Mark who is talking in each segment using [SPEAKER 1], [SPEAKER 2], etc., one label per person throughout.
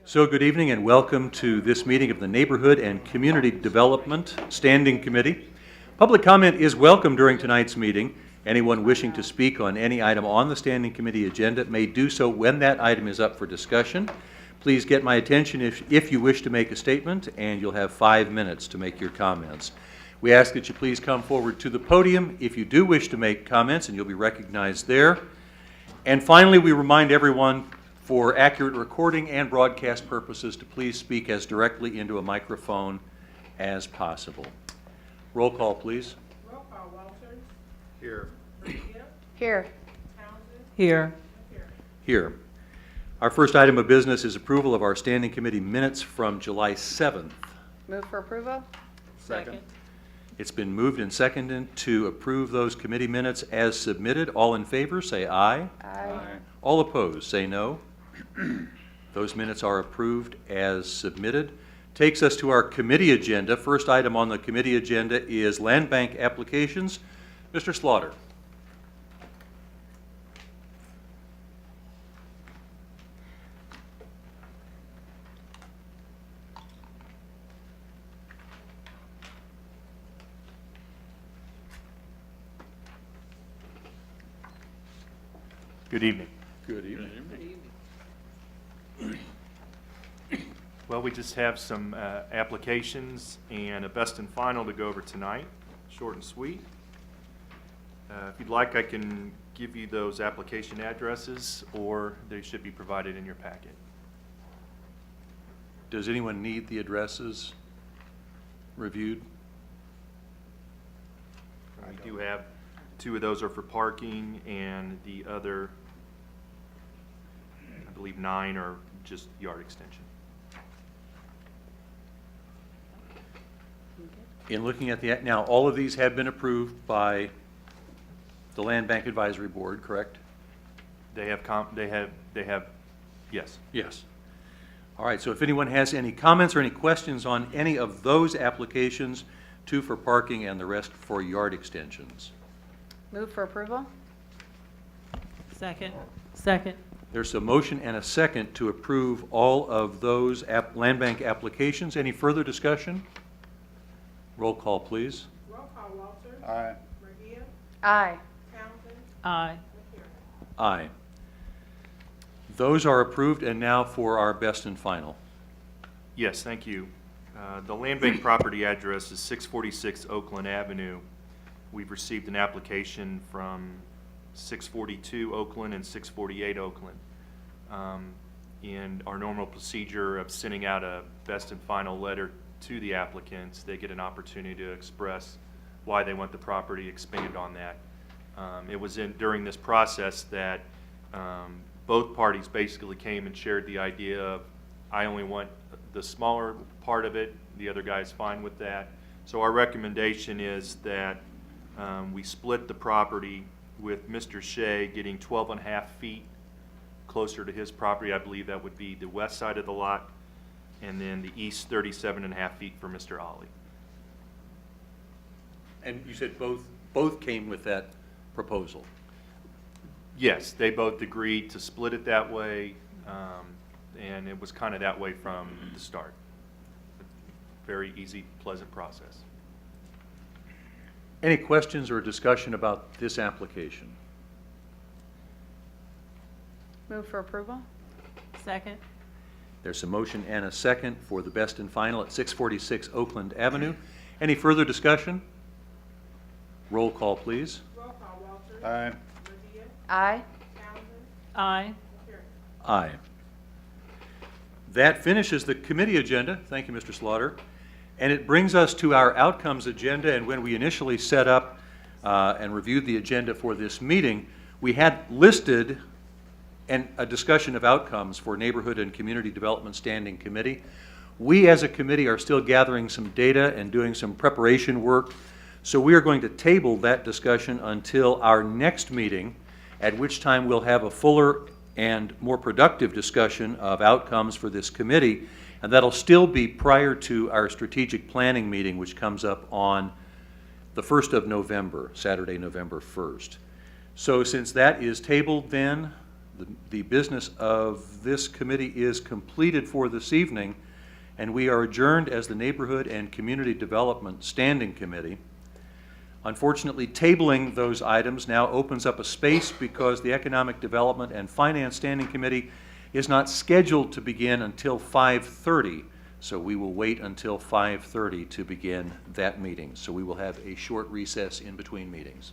[SPEAKER 1] So good evening and welcome to this meeting of the Neighborhood and Community Development Standing Committee. Public comment is welcome during tonight's meeting. Anyone wishing to speak on any item on the Standing Committee agenda may do so when that item is up for discussion. Please get my attention if you wish to make a statement, and you'll have 5 minutes to make your comments. We ask that you please come forward to the podium if you do wish to make comments, and you'll be recognized there. And finally, we remind everyone, for accurate recording and broadcast purposes, to please speak as directly into a microphone as possible. Roll call, please.
[SPEAKER 2] Roll call. Walters.
[SPEAKER 3] Here.
[SPEAKER 2] Garcia.
[SPEAKER 4] Here.
[SPEAKER 2] Townsend.
[SPEAKER 4] Here.
[SPEAKER 1] Here. Our first item of business is approval of our standing committee minutes from July 7th.
[SPEAKER 4] Move for approval?
[SPEAKER 3] Second.
[SPEAKER 1] It's been moved and seconded to approve those committee minutes as submitted. All in favor, say aye.
[SPEAKER 4] Aye.
[SPEAKER 1] All opposed, say no. Those minutes are approved as submitted. Takes us to our committee agenda. First item on the committee agenda is land bank applications. Mr. Slaughter.
[SPEAKER 3] Good evening.
[SPEAKER 1] Good evening.
[SPEAKER 3] Well, we just have some applications and a best and final to go over tonight, short and sweet. If you'd like, I can give you those application addresses, or they should be provided in your packet.
[SPEAKER 1] Does anyone need the addresses reviewed?
[SPEAKER 3] We do have, 2 of those are for parking, and the other, I believe 9 are just yard extension.
[SPEAKER 1] In looking at the, now, all of these have been approved by the Land Bank Advisory Board, correct?
[SPEAKER 3] They have, yes.
[SPEAKER 1] Yes. All right, so if anyone has any comments or any questions on any of those applications, 2 for parking and the rest for yard extensions.
[SPEAKER 4] Move for approval?
[SPEAKER 5] Second. Second.
[SPEAKER 1] There's a motion and a second to approve all of those land bank applications. Any further discussion? Roll call, please.
[SPEAKER 2] Roll call. Walters.
[SPEAKER 3] Aye.
[SPEAKER 2] Garcia.
[SPEAKER 4] Aye.
[SPEAKER 2] Townsend.
[SPEAKER 5] Aye.
[SPEAKER 2] McCary.
[SPEAKER 1] Aye. Those are approved, and now for our best and final.
[SPEAKER 3] Yes, thank you. The land bank property address is 646 Oakland Avenue. We've received an application from 642 Oakland and 648 Oakland. In our normal procedure of sending out a best and final letter to the applicants, they get an opportunity to express why they want the property expanded on that. It was during this process that both parties basically came and shared the idea of, I only want the smaller part of it, the other guy's fine with that. So our recommendation is that we split the property, with Mr. Shea getting 12.5 feet closer to his property. I believe that would be the west side of the lot, and then the east 37.5 feet for Mr. Ollie.
[SPEAKER 1] And you said both came with that proposal.
[SPEAKER 3] Yes, they both agreed to split it that way, and it was kind of that way from the start. Very easy, pleasant process.
[SPEAKER 1] Any questions or discussion about this application?
[SPEAKER 4] Move for approval?
[SPEAKER 5] Second.
[SPEAKER 1] There's a motion and a second for the best and final at 646 Oakland Avenue. Any further discussion? Roll call, please.
[SPEAKER 2] Roll call. Walters.
[SPEAKER 3] Aye.
[SPEAKER 2] Garcia.
[SPEAKER 4] Aye.
[SPEAKER 2] Townsend.
[SPEAKER 5] Aye.
[SPEAKER 2] McCary.
[SPEAKER 1] Aye. That finishes the committee agenda. Thank you, Mr. Slaughter. And it brings us to our outcomes agenda. And when we initially set up and reviewed the agenda for this meeting, we had listed a discussion of outcomes for Neighborhood and Community Development Standing Committee. We as a committee are still gathering some data and doing some preparation work. So we are going to table that discussion until our next meeting, at which time we'll have a fuller and more productive discussion of outcomes for this committee. And that'll still be prior to our strategic planning meeting, which comes up on the 1st of November, Saturday, November 1st. So since that is tabled then, The business of this committee is completed for this evening, and we are adjourned as the Neighborhood and Community Development Standing Committee. Unfortunately, tabling those items now opens up a space because the Economic Development and Finance Standing Committee is not scheduled to begin until 5:30. So we will wait until 5:30 to begin that meeting. So we will have a short recess in between meetings.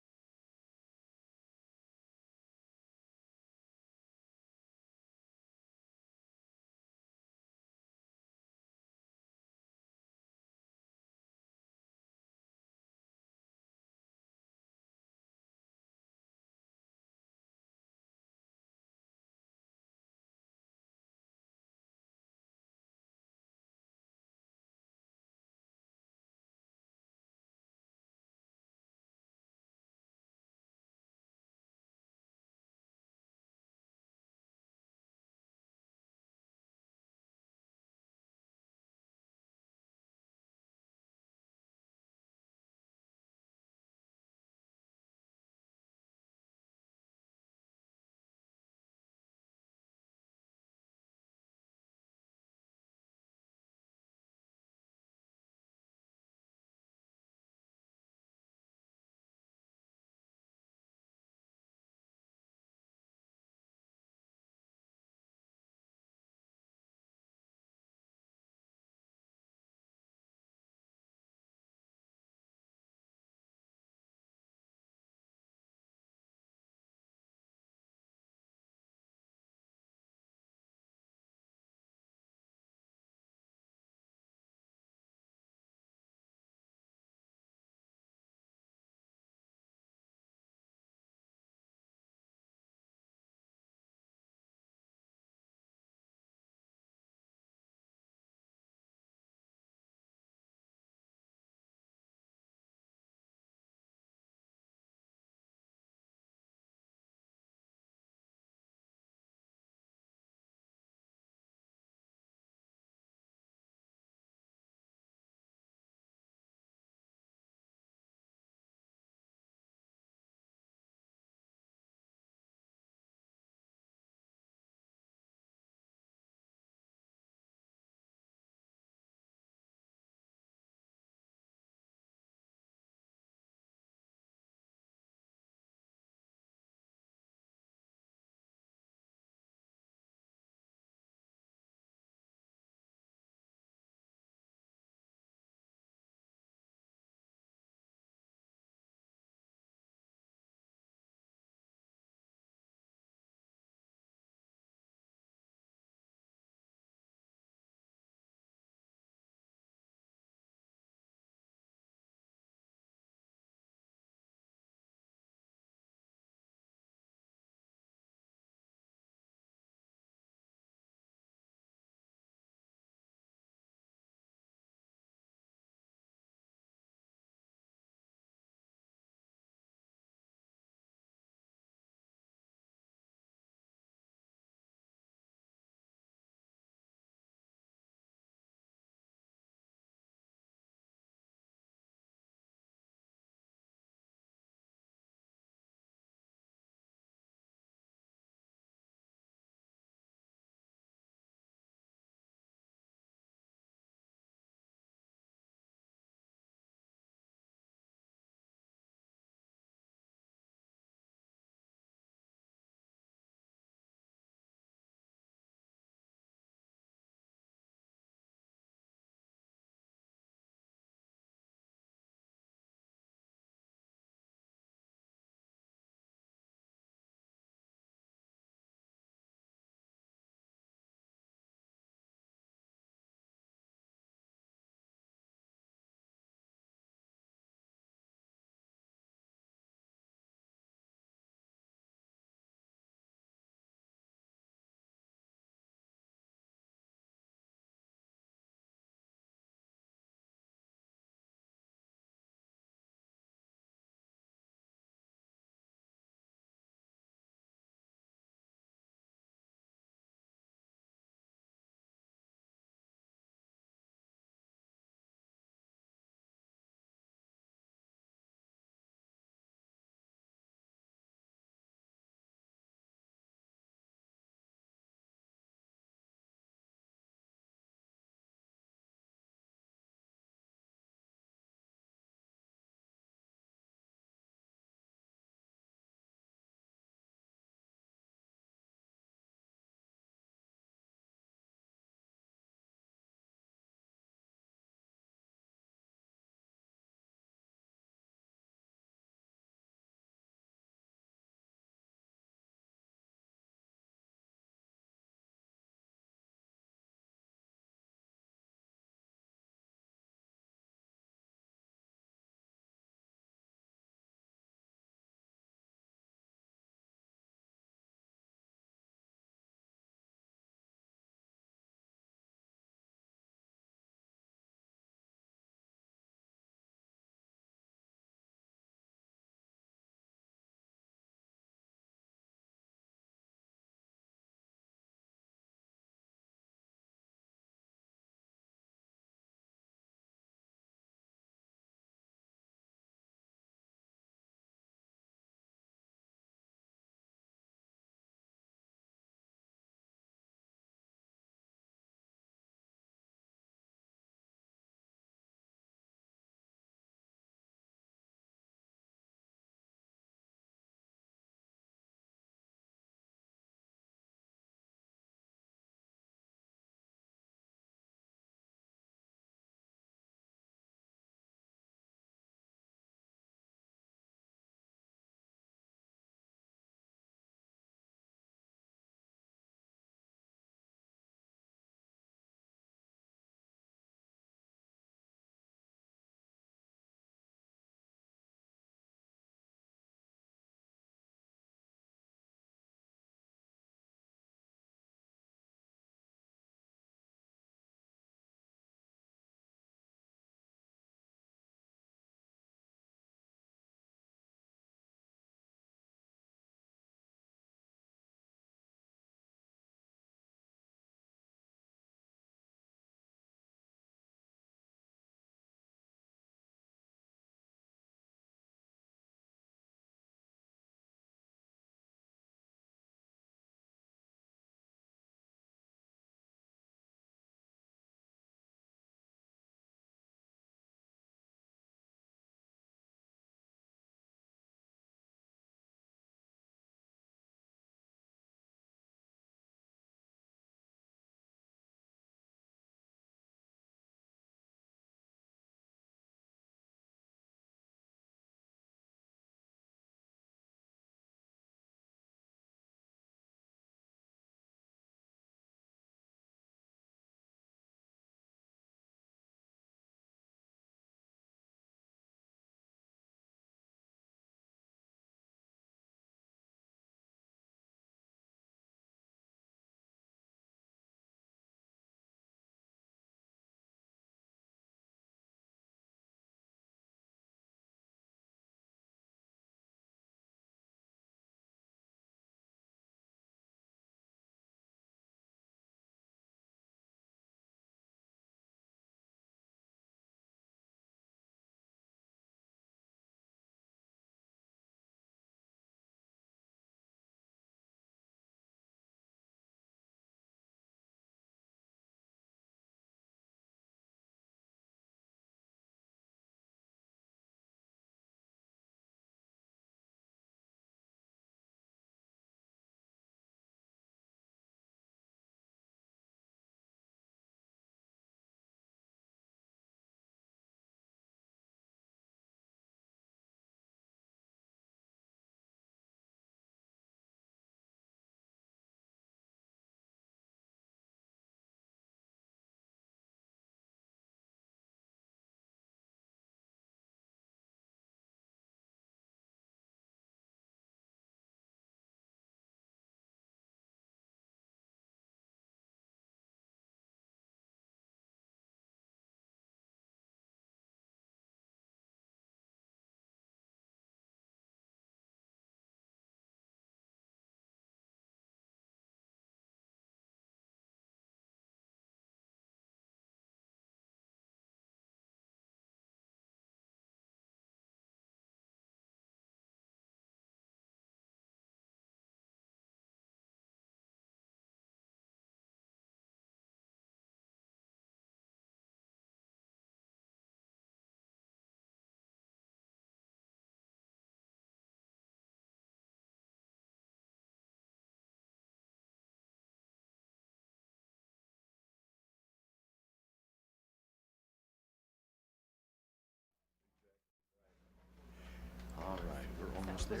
[SPEAKER 3] there.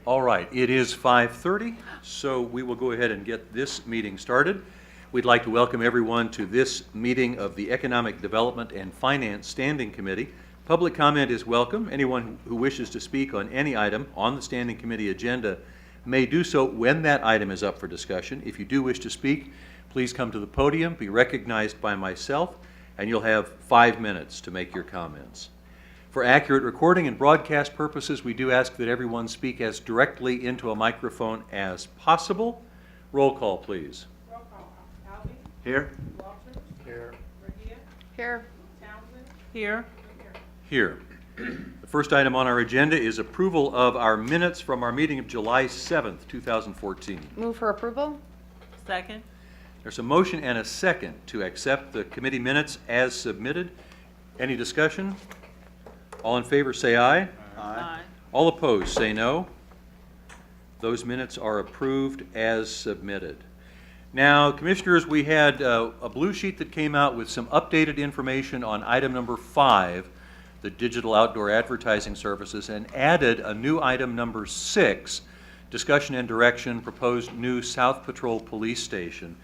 [SPEAKER 1] All right, it is 5:30, so we will go ahead and get this meeting started. We'd like to welcome everyone to this meeting of the Economic Development and Finance Standing Committee. Public comment is welcome. Anyone who wishes to speak on any item on the Standing Committee agenda may do so when that item is up for discussion. If you do wish to speak, please come to the podium, be recognized by myself, and you'll have 5 minutes to make your comments. For accurate recording and broadcast purposes, we do ask that everyone speak as directly into a microphone as possible. Roll call, please.
[SPEAKER 2] Roll call. Alvey.
[SPEAKER 6] Here.
[SPEAKER 2] Walters.
[SPEAKER 6] Here.
[SPEAKER 2] Regia.
[SPEAKER 4] Here.
[SPEAKER 2] Townsend.
[SPEAKER 5] Here.
[SPEAKER 2] Here.
[SPEAKER 1] Here. The first item on our agenda is approval of our minutes from our meeting of July 7th, 2014.
[SPEAKER 4] Move for approval?
[SPEAKER 5] Second.
[SPEAKER 1] There's a motion and a second to accept the committee minutes as submitted. Any discussion? All in favor say aye.
[SPEAKER 5] Aye.
[SPEAKER 1] All opposed say no. Those minutes are approved as submitted. Now, Commissioners, we had a blue sheet that came out with some updated information on item number 5, the digital outdoor advertising services, and added a new item number 6, discussion and direction, proposed new South Patrol Police Station.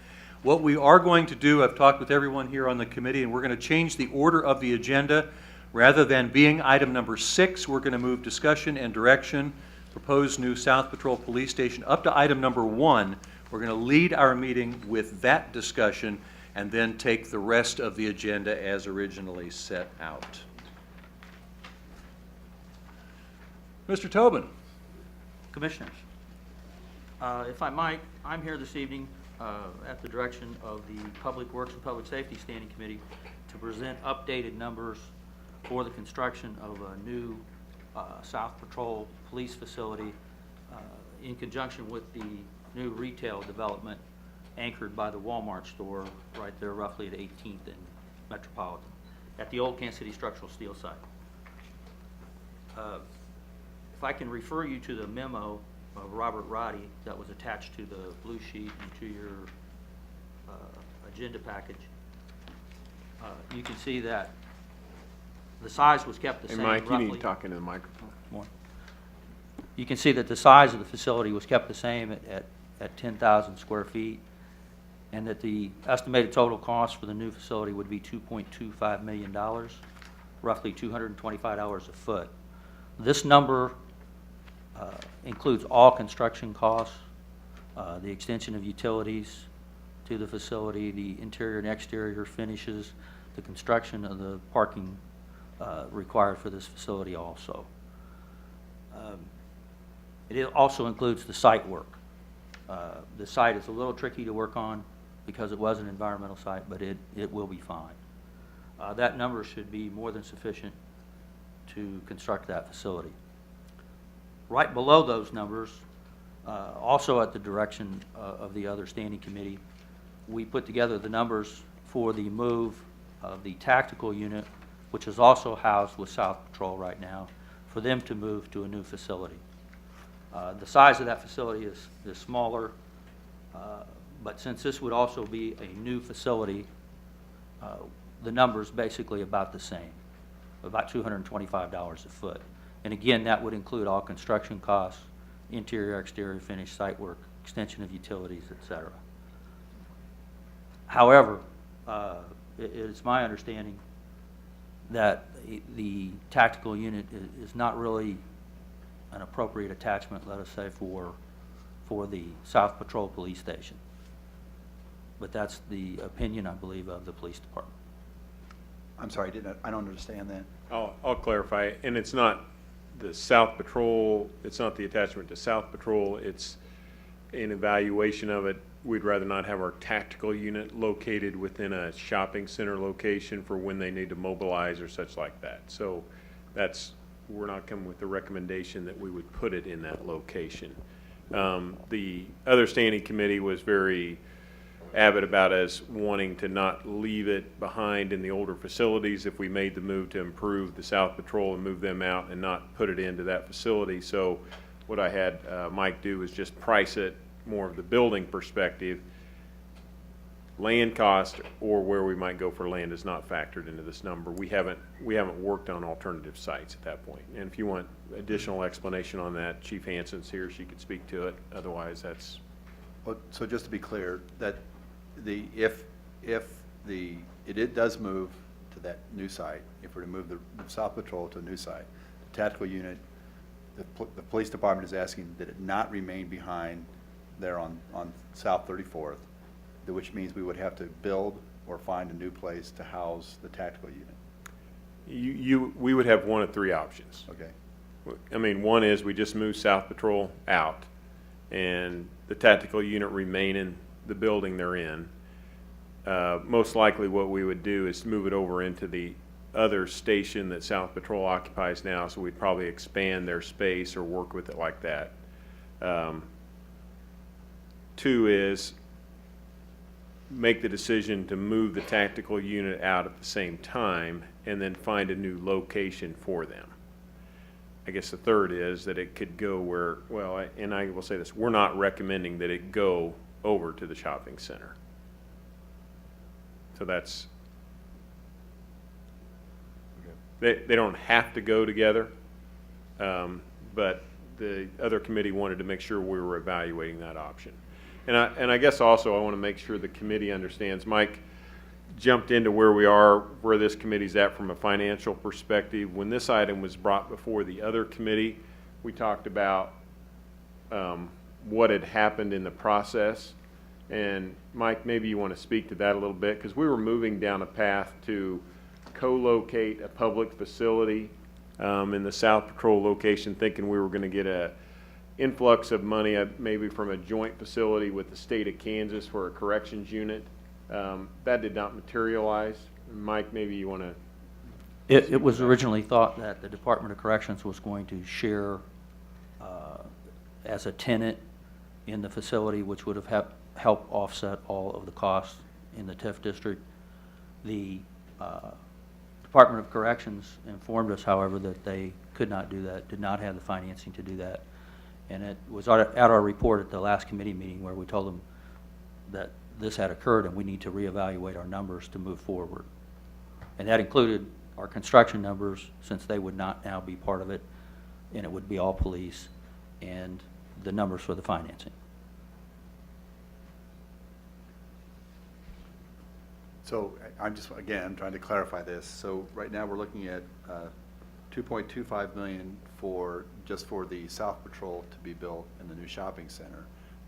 [SPEAKER 1] What we are going to do, I've talked with everyone here on the committee, and we're going to change the order of the agenda. Rather than being item number 6, we're going to move discussion and direction, proposed new South Patrol Police Station, up to item number 1. We're going to lead our meeting with that discussion and then take the rest of the agenda as originally set out. Mr. Tobin.
[SPEAKER 6] Commissioners, if I might, I'm here this evening at the direction of the Public Works and Public Safety Standing Committee to present updated numbers for the construction of a new South Patrol Police facility in conjunction with the new retail development anchored by the Walmart store right there roughly at 18th and Metropolitan at the old Kansas City Structural Steel site. If I can refer you to the memo of Robert Roddy that was attached to the blue sheet and to your agenda package, you can see that the size was kept the
[SPEAKER 7] Hey,
[SPEAKER 6] same
[SPEAKER 7] Mike, you
[SPEAKER 6] roughly.
[SPEAKER 7] need to talk into the microphone.
[SPEAKER 6] More. You can see that the size of the facility was kept the same at 10,000 square feet, and that the estimated total cost for the new facility would be $2.25 million, roughly $225 a foot. This number includes all construction costs, the extension of utilities to the facility, the interior and exterior finishes, the construction of the parking required for this facility also. It also includes the site work. The site is a little tricky to work on because it was an environmental site, but it will be fine. That number should be more than sufficient to construct that facility. Right below those numbers, also at the direction of the other standing committee, we put together the numbers for the move of the tactical unit, which is also housed with South Patrol right now, for them to move to a new facility. The size of that facility is smaller, but since this would also be a new facility, the number's basically about the same, about $225 a foot. And again, that would include all construction costs, interior, exterior finish, site work, extension of utilities, etc. However, it is my understanding that the tactical unit is not really an appropriate attachment, let us say, for the South Patrol Police Station. But that's the opinion, I believe, of the police department.
[SPEAKER 8] I'm sorry, I don't understand that.
[SPEAKER 7] I'll clarify, and it's not the South Patrol, it's not the attachment to South Patrol, it's an evaluation of it. We'd rather not have our tactical unit located within a shopping center location for when they need to mobilize or such like that. So we're not coming with the recommendation that we would put it in that location. The other standing committee was very avid about us wanting to not leave it behind in the older facilities if we made the move to improve the South Patrol and move them out and not put it into that facility. So what I had Mike do is just price it more of the building perspective land cost or where we might go for land is not factored into this number. We haven't worked on alternative sites at that point. And if you want additional explanation on that, Chief Hanson's here, she could speak to it. Otherwise, that's,
[SPEAKER 8] Well, so just to be clear, that if it does move to that new site, if we're to move the South Patrol to a new site, the tactical unit, the police department is asking that it not remain behind there on South 34th, which means we would have to build or find a new place to house the tactical unit.
[SPEAKER 7] we would have one of three options.
[SPEAKER 8] Okay.
[SPEAKER 7] I mean, one is we just move South Patrol out and the tactical unit remain in the building they're in. Most likely what we would do is move it over into the other station that South Patrol occupies now, so we'd probably expand their space or work with it like that. Two is make the decision to move the tactical unit out at the same time and then find a new location for them. I guess the third is that it could go where, well, and I will say this, we're not recommending that it go over to the shopping center. So that's, they don't have to go together, but the other committee wanted to make sure we were evaluating that option. And I guess also I want to make sure the committee understands, Mike jumped into where we are, where this committee's at from a financial perspective. When this item was brought before the other committee, we talked about what had happened in the process. And Mike, maybe you want to speak to that a little bit, because we were moving down a path to co-locate a public facility in the South Patrol location, thinking we were going to get a influx of money, maybe from a joint facility with the state of Kansas for a corrections unit. That did not materialize. Mike, maybe you want to.
[SPEAKER 6] It was originally thought that the Department of Corrections was going to share as a tenant in the facility, which would have helped offset all of the costs in the TIF district. The Department of Corrections informed us, however, that they could not do that, did not have the financing to do that. And it was at our report at the last committee meeting where we told them that this had occurred and we need to reevaluate our numbers to move forward. And that included our construction numbers, since they would not now be part of it, and it would be all police, and the numbers for the financing.
[SPEAKER 8] So I'm just, again, trying to clarify this. So right now, we're looking at $2.25 million just for the South Patrol to be built in the new shopping center,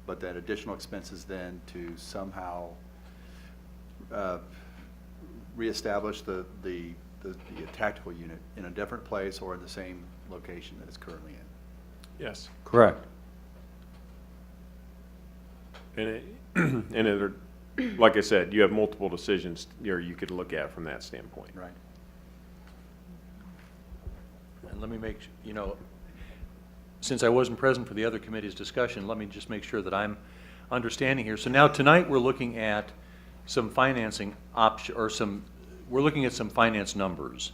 [SPEAKER 8] but then additional expenses then to somehow reestablish the tactical unit in a different place or in the same location that it's currently in.
[SPEAKER 7] Yes.
[SPEAKER 6] Correct.
[SPEAKER 7] And like I said, you have multiple decisions you could look at from that standpoint.
[SPEAKER 8] Right.
[SPEAKER 1] And let me make, since I wasn't present for the other committee's discussion, let me just make sure that I'm understanding here. So now tonight we're looking at some financing option, or we're looking at some finance numbers.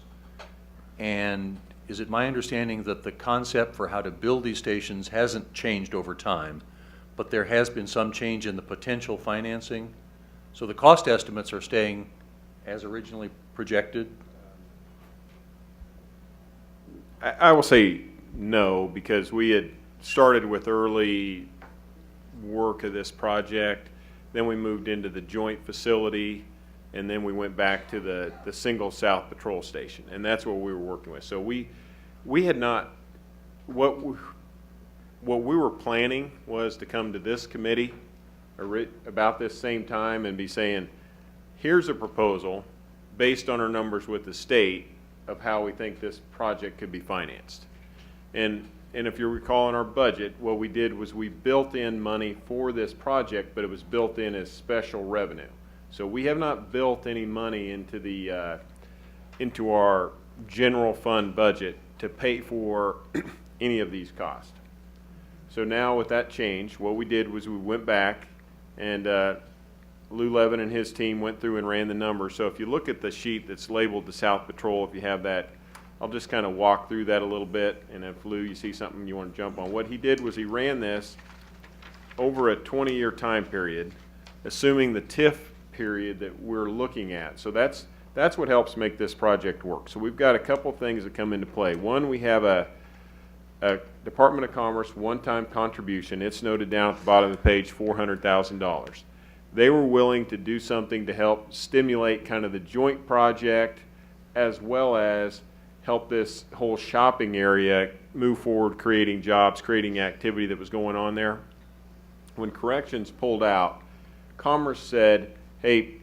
[SPEAKER 1] And is it my understanding that the concept for how to build these stations hasn't changed over time, but there has been some change in the potential financing? So the cost estimates are staying as originally projected?
[SPEAKER 7] I will say no, because we had started with early work of this project, then we moved into the joint facility, and then we went back to the single South Patrol station, and that's what we were working with. So we had not, what we were planning was to come to this committee about this same time and be saying, here's a proposal based on our numbers with the state of how we think this project could be financed. And if you recall in our budget, what we did was we built in money for this project, but it was built in as special revenue. So we have not built any money into our general fund budget to pay for any of these costs. So now with that change, what we did was we went back and Lou Levin and his team went through and ran the numbers. So if you look at the sheet that's labeled the South Patrol, if you have that, I'll just kind of walk through that a little bit, and if Lou, you see something you want to jump on. What he did was he ran this over a 20-year time period, assuming the TIF period that we're looking at. So that's what helps make this project work. So we've got a couple things that come into play. One, we have a Department of Commerce one-time contribution. It's noted down at the bottom of the page, $400,000. They were willing to do something to help stimulate kind of the joint project, as well as help this whole shopping area move forward, creating jobs, creating activity that was going on there. When Corrections pulled out, Commerce said, hey,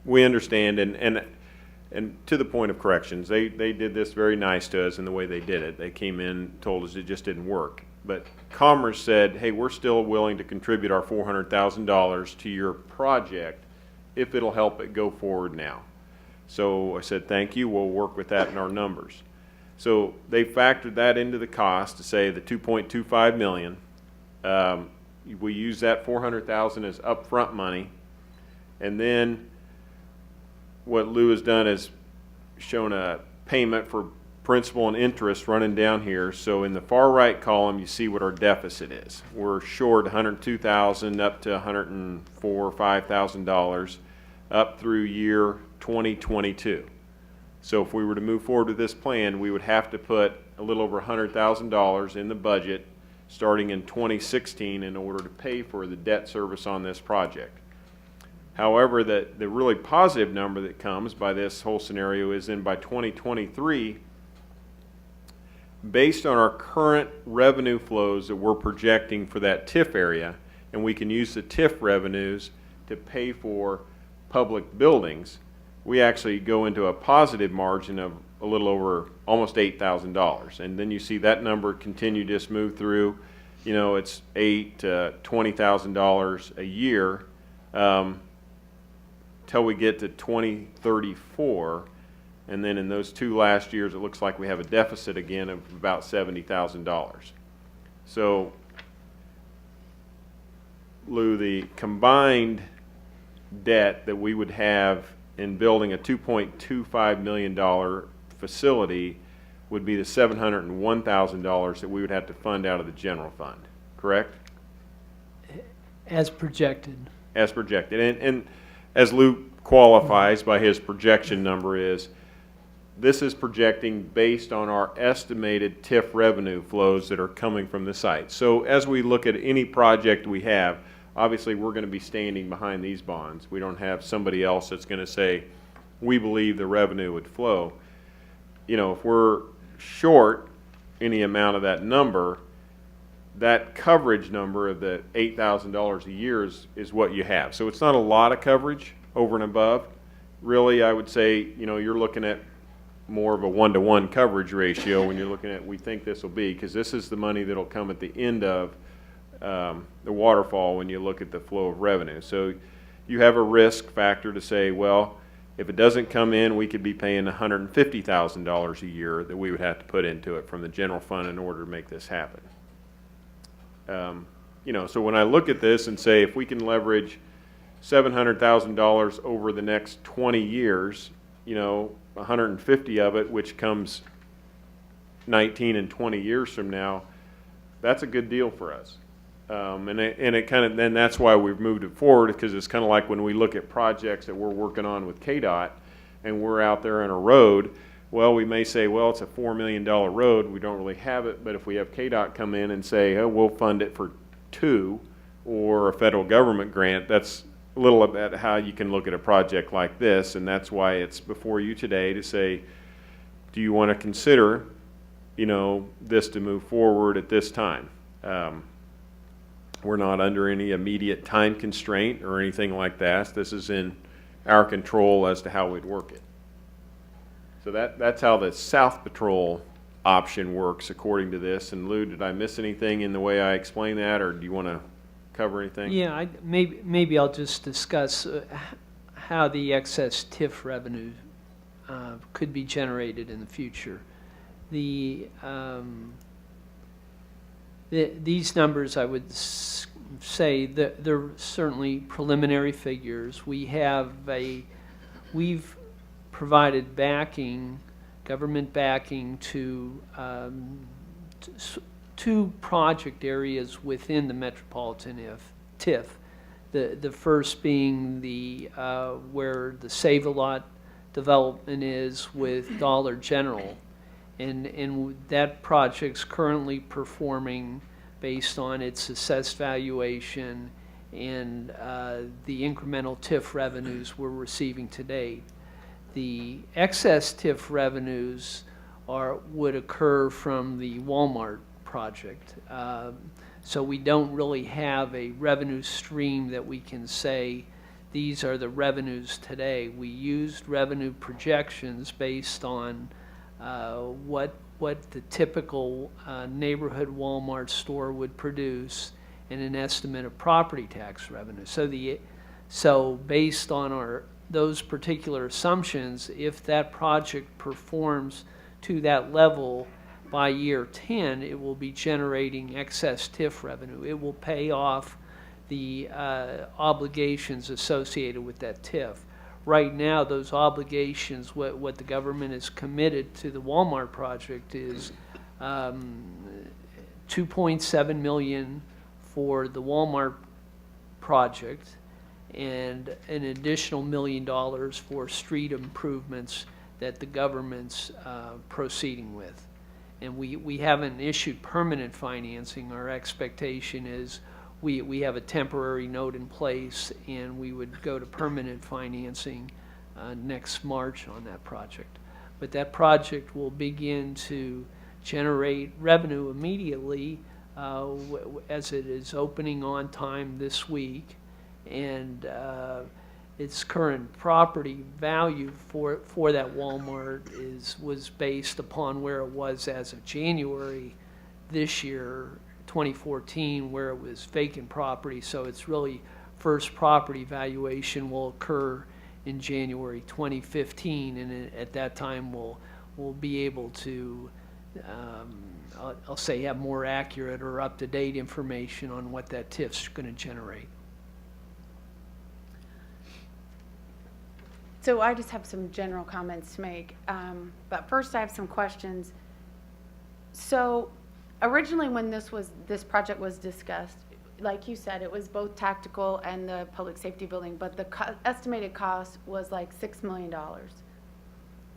[SPEAKER 7] we understand, and to the point of Corrections, they did this very nice to us in the way they did it. They came in, told us it just didn't work. But Commerce said, hey, we're still willing to contribute our $400,000 to your project if it'll help it go forward now. So I said, thank you, we'll work with that in our numbers. So they factored that into the cost to say the $2.25 million. We use that $400,000 as upfront money. And then what Lou has done is shown a payment for principal and interest running down here. So in the far right column, you see what our deficit is. We're short $102,000 up to $104,000 or $5,000 up through year 2022. So if we were to move forward with this plan, we would have to put a little over $100,000 in the budget starting in 2016 in order to pay for the debt service on this project. However, the really positive number that comes by this whole scenario is then by 2023, based on our current revenue flows that we're projecting for that TIF area, and we can use the TIF revenues to pay for public buildings, we actually go into a positive margin of a little over almost $8,000. And then you see that number continue to just move through. You know, it's $8,000 to $20,000 a year till we get to 2034. And then in those two last years, it looks like we have a deficit again of about $70,000. So, Lou, the combined debt that we would have in building a $2.25 million facility would be the $701,000 that we would have to fund out of the general fund, correct?
[SPEAKER 9] As projected.
[SPEAKER 7] As projected. And as Lou qualifies by his projection number is, this is projecting based on our estimated TIF revenue flows that are coming from the site. So as we look at any project we have, obviously we're going to be standing behind these bonds. We don't have somebody else that's going to say, we believe the revenue would flow. You know, if we're short any amount of that number, that coverage number of the $8,000 a year is what you have. So it's not a lot of coverage over and above. Really, I would say, you know, you're looking at more of a 1-to-1 coverage ratio when you're looking at, we think this will be, because this is the money that'll come at the end of the waterfall when you look at the flow of revenue. So you have a risk factor to say, well, if it doesn't come in, we could be paying $150,000 a year that we would have to put into it from the general fund in order to make this happen. You know, so when I look at this and say, if we can leverage $700,000 over the next 20 years, you know, 150 of it, which comes 19 and 20 years from now, that's a good deal for us. And it kind of, then that's why we've moved it forward, because it's kind of like when we look at projects that we're working on with KDOT and we're out there on a road, well, we may say, well, it's a $4 million road, we don't really have it, but if we have KDOT come in and say, oh, we'll fund it for 2, or a federal government grant, that's a little about how you can look at a project like this, and that's why it's before you today to say, do you want to consider, you know, this to move forward at this time? We're not under any immediate time constraint or anything like that. This is in our control as to how we'd work it. So that's how the South Patrol option works according to this. And Lou, did I miss anything in the way I explained that, or do you want to cover anything?
[SPEAKER 9] Yeah, maybe I'll just discuss how the excess TIF revenue could be generated in the future. These numbers, I would say that they're certainly preliminary figures. We've provided backing, government backing to 2 project areas within the metropolitan TIF The first being where the Save-A-Lot development is with Dollar General. And that project's currently performing based on its assessed valuation and the incremental TIF revenues we're receiving to date. The excess TIF revenues would occur from the Walmart project. So we don't really have a revenue stream that we can say these are the revenues today. We used revenue projections based on what the typical neighborhood Walmart store would produce and an estimate of property tax revenue. So based on those particular assumptions, if that project performs to that level by year 10, it will be generating excess TIF revenue. It will pay off the obligations associated with that TIF. Right now, those obligations, what the government is committed to the Walmart project is $2.7 million for the Walmart project and an additional $1 million for street improvements that the government's proceeding with. And we haven't issued permanent financing. Our expectation is we have a temporary note in place, and we would go to permanent financing next March on that project. But that project will begin to generate revenue immediately as it is opening on time this week, and its current property value for that Walmart was based upon where it was as of January this year, 2014, where it was vacant property. So it's really first property valuation will occur in January 2015, and at that time we'll be able to I'll say have more accurate or up-to-date information on what that TIF's going to generate.
[SPEAKER 4] So I just have some general comments to make, but first I have some questions. So originally when this project was discussed, like you said, it was both tactical and the public safety building, but the estimated cost was like $6 million.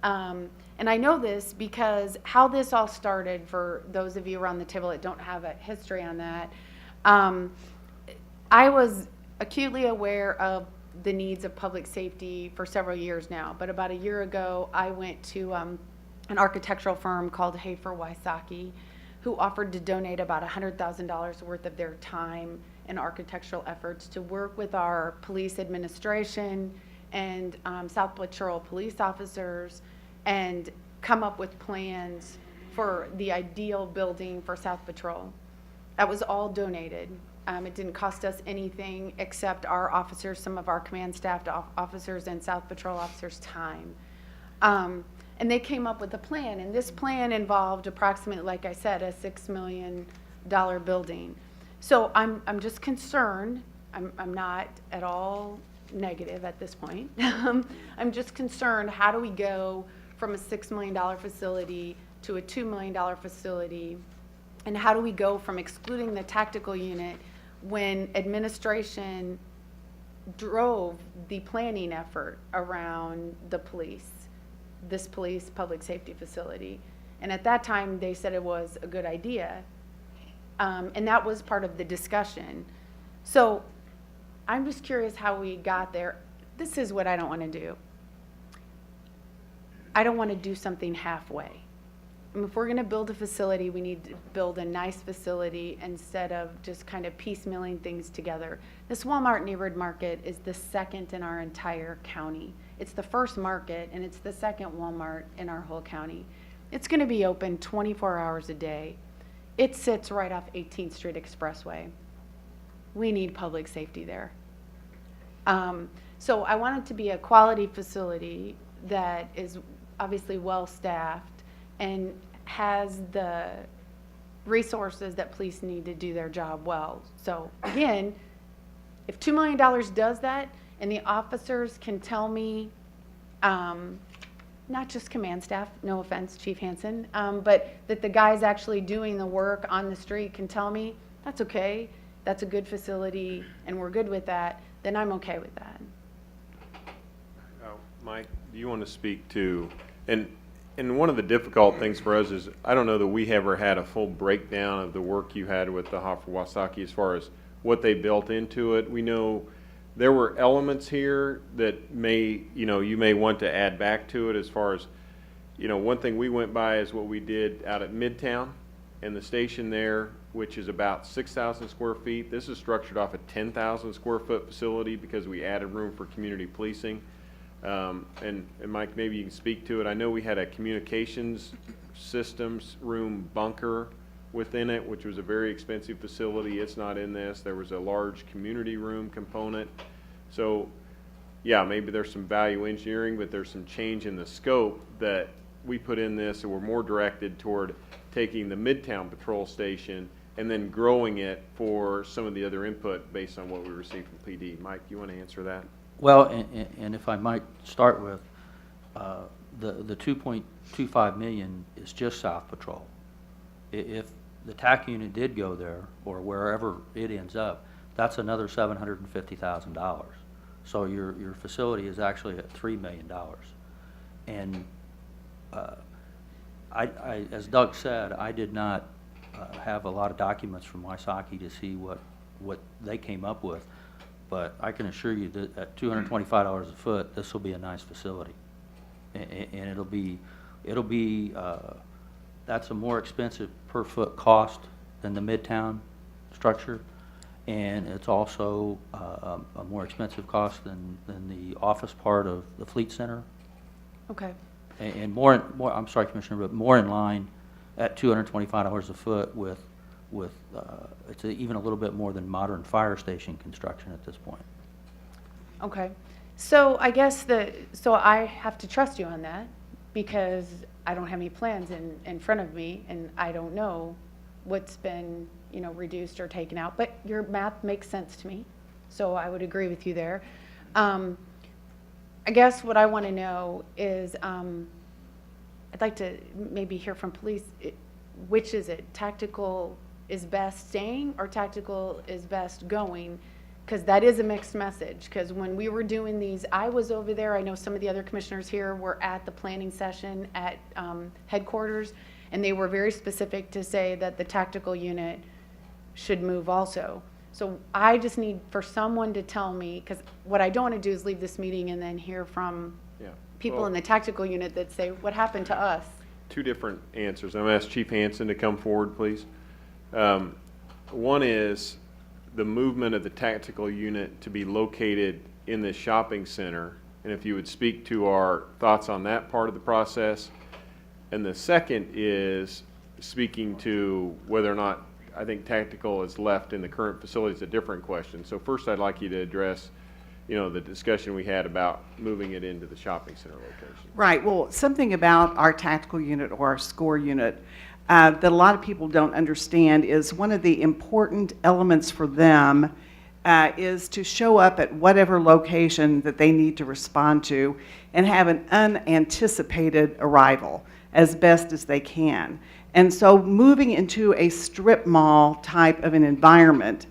[SPEAKER 4] And I know this because how this all started, for those of you around the table that don't have a history on that, I was acutely aware of the needs of public safety for several years now. But about a year ago, I went to an architectural firm called Hafer Wysocki, who offered to donate about $100,000 worth of their time and architectural efforts to work with our police administration and South Patrol police officers and come up with plans for the ideal building for South Patrol. That was all donated. It didn't cost us anything except our officers, some of our command staff officers and South Patrol officers' time. And they came up with a plan, and this plan involved approximately, like I said, a $6 million building. So I'm just concerned. I'm not at all negative at this point. I'm just concerned, how do we go from a $6 million facility to a $2 million facility? And how do we go from excluding the tactical unit when administration drove the planning effort around this police public safety facility? And at that time, they said it was a good idea. And that was part of the discussion. So I'm just curious how we got there. This is what I don't want to do. I don't want to do something halfway. If we're going to build a facility, we need to build a nice facility instead of just kind of piecemealing things together. This Walmart neighborhood market is the second in our entire county. It's the first market, and it's the second Walmart in our whole county. It's going to be open 24 hours a day. It sits right off 18th Street Expressway. We need public safety there. So I want it to be a quality facility that is obviously well-staffed and has the resources that police need to do their job well. So again, if $2 million does that, and the officers can tell me, not just command staff, no offense, Chief Hansen, but that the guys actually doing the work on the street can tell me, that's okay. that's a good facility and we're good with that, then I'm okay with that.
[SPEAKER 7] Mike, do you want to speak to, and one of the difficult things for us is, I don't know that we ever had a full breakdown of the work you had with the Hoffer-Wasaki as far as what they built into it. We know there were elements here that may, you may want to add back to it as far as, one thing we went by is what we did out at Midtown and the station there, which is about 6,000 square feet. This is structured off a 10,000 square foot facility because we added room for community policing. And Mike, maybe you can speak to it. I know we had a communications systems room bunker within it, which was a very expensive facility. It's not in this. There was a large community room component. So, yeah, maybe there's some value engineering, but there's some change in the scope that we put in this, and we're more directed toward taking the Midtown Patrol Station and then growing it for some of the other input based on what we received from PD. Mike, you want to answer that?
[SPEAKER 6] Well, and if I might start with, the 2.25 million is just South Patrol. If the TAC unit did go there, or wherever it ends up, that's another $750,000. So your facility is actually at $3 million. And as Doug said, I did not have a lot of documents from Wysocki to see what they came up with. But I can assure you that at $225 a foot, this will be a nice facility. And it'll be, that's a more expensive per foot cost than the Midtown structure. And it's also a more expensive cost than the office part of the Fleet Center.
[SPEAKER 4] Okay.
[SPEAKER 6] And more, I'm sorry, Commissioner, but more in line at $225 a foot with it's even a little bit more than modern fire station construction at this point.
[SPEAKER 4] Okay. So I guess so I have to trust you on that because I don't have any plans in front of me and I don't know what's been, reduced or taken out, but your math makes sense to me. So I would agree with you there. I guess what I want to know is, I'd like to maybe hear from police, which is it? Tactical is best staying or tactical is best going? Because that is a mixed message. Because when we were doing these, I was over there. I know some of the other commissioners here were at the planning session at headquarters, and they were very specific to say that the tactical unit should move also. So I just need for someone to tell me, because what I don't want to do is leave this meeting and then hear from people in the tactical unit that say, what happened to us?
[SPEAKER 7] Two different answers. I'm going to ask Chief Hansen to come forward, please. One is the movement of the tactical unit to be located in the shopping center, and if you would speak to our thoughts on that part of the process. And the second is speaking to whether or not I think tactical is left in the current facility. Is a different question. So first I'd like you to address, the discussion we had about moving it into the shopping center location.
[SPEAKER 10] Right. Well, something about our tactical unit or our SCORE unit that a lot of people don't understand is one of the important elements for them is to show up at whatever location that they need to respond to and have an unanticipated arrival as best as they can. And so moving into a strip mall type of an environment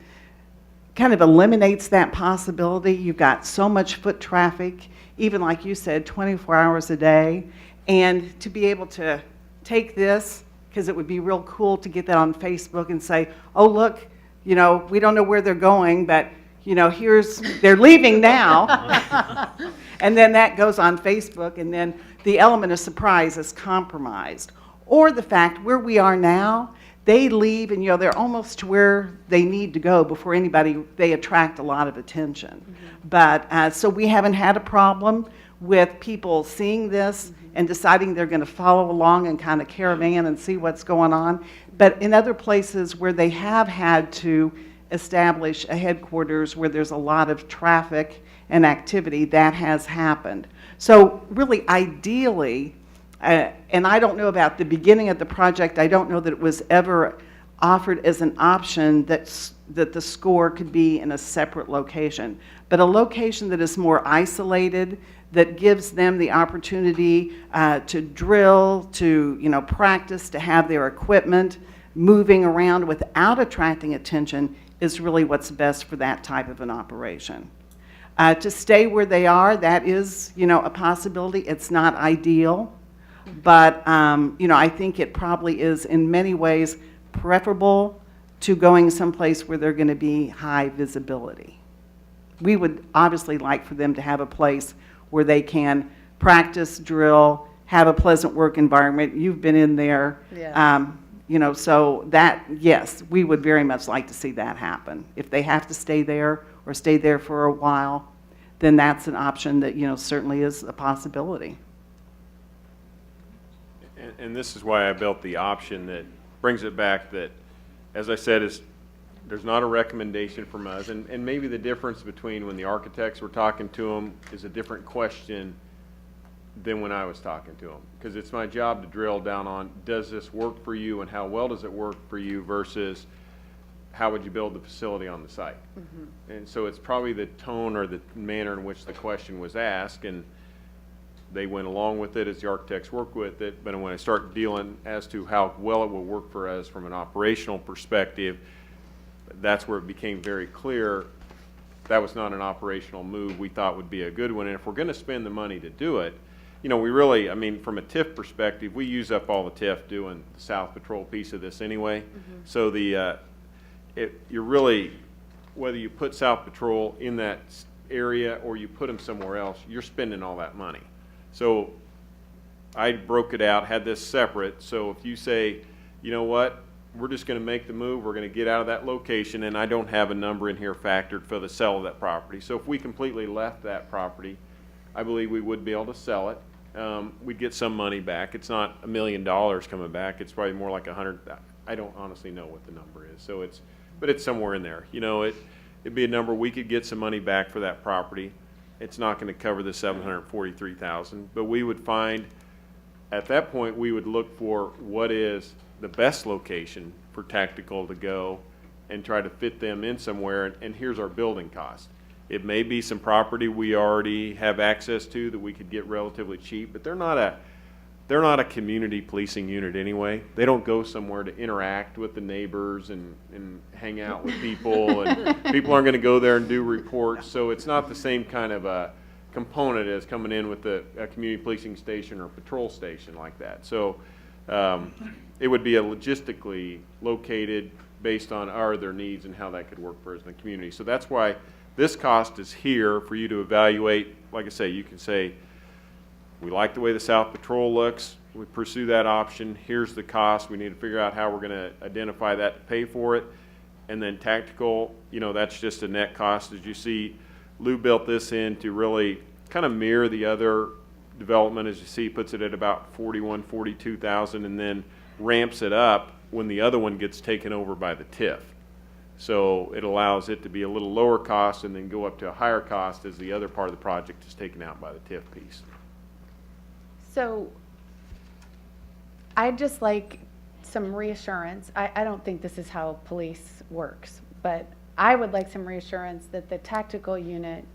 [SPEAKER 10] kind of eliminates that possibility. You've got so much foot traffic, even like you said, 24 hours a day. And to be able to take this, because it would be real cool to get that on Facebook and say, oh, look, we don't know where they're going, but, they're leaving now. And then that goes on Facebook, and then the element of surprise is compromised. Or the fact where we are now, they leave and they're almost to where they need to go before they attract a lot of attention. Mm-hmm. But so we haven't had a problem with people seeing this and deciding they're going to follow along and kind of caravan and see what's going on. But in other places where they have had to establish a headquarters where there's a lot of traffic and activity, that has happened. So really, ideally, and I don't know about the beginning of the project, I don't know that it was ever offered as an option that the SCORE could be in a separate location. But a location that is more isolated, that gives them the opportunity to drill, to practice, to have their equipment moving around without attracting attention is really what's best for that type of an operation. To stay where they are, that is, a possibility. It's not ideal, but, I think it probably is in many ways preferable to going someplace where they're going to be high visibility. We would obviously like for them to have a place where they can practice, drill, have a pleasant work environment. You've been in there.
[SPEAKER 4] Yeah.
[SPEAKER 10] So that, yes, we would very much like to see that happen. If they have to stay there or stay there for a while, then that's an option that, certainly is a possibility.
[SPEAKER 7] And this is why I built the option that brings it back that, as I said, is there's not a recommendation from us. And maybe the difference between when the architects were talking to them is a different question than when I was talking to them. Because it's my job to drill down on, does this work for you and how well does it work for you versus how would you build the facility on the site? And so it's probably the tone or the manner in which the question was asked, and they went along with it as the architects worked with it. But when I start dealing as to how well it will work for us from an operational perspective, that's where it became very clear that was not an operational move we thought would be a good one. And if we're going to spend the money to do it, we really, from a TIF perspective, we use up all the TIF doing the South Patrol piece of this anyway. So you're really, whether you put South Patrol in that area or you put them somewhere else, you're spending all that money. So I broke it out, had this separate. So if you say, you know what, we're just going to make the move, we're going to get out of that location, and I don't have a number in here factored for the sale of that property. So if we completely left that property, I believe we would be able to sell it. We'd get some money back. It's not $1 million coming back. It's probably more like 100. I don't honestly know what the number is. So but it's somewhere in there. It'd be a number we could get some money back for that property. It's not going to cover the $743,000, but we would find at that point we would look for what is the best location for tactical to go and try to fit them in somewhere. And here's our building cost. It may be some property we already have access to that we could get relatively cheap, but they're not a community policing unit anyway. They don't go somewhere to interact with the neighbors and hang out with people, and people aren't going to go there and do reports. So it's not the same kind of a component as coming in with a community policing station or patrol station like that. So it would be a logistically located based on our other needs and how that could work for us in the community. So that's why this cost is here for you to evaluate. Like I say, you can say, we like the way the South Patrol looks. We pursue that option. Here's the cost. We need to figure out how we're going to identify that to pay for it. And then tactical, that's just a net cost. As you see, Lou built this in to really kind of mirror the other development. As you see, he puts it at about 41, 42,000 and then ramps it up when the other one gets taken over by the TIF. So it allows it to be a little lower cost and then go up to a higher cost as the other part of the project is taken out by the TIF piece.
[SPEAKER 4] So I'd just like some reassurance. I don't think this is how police works, but I would like some reassurance that the tactical unit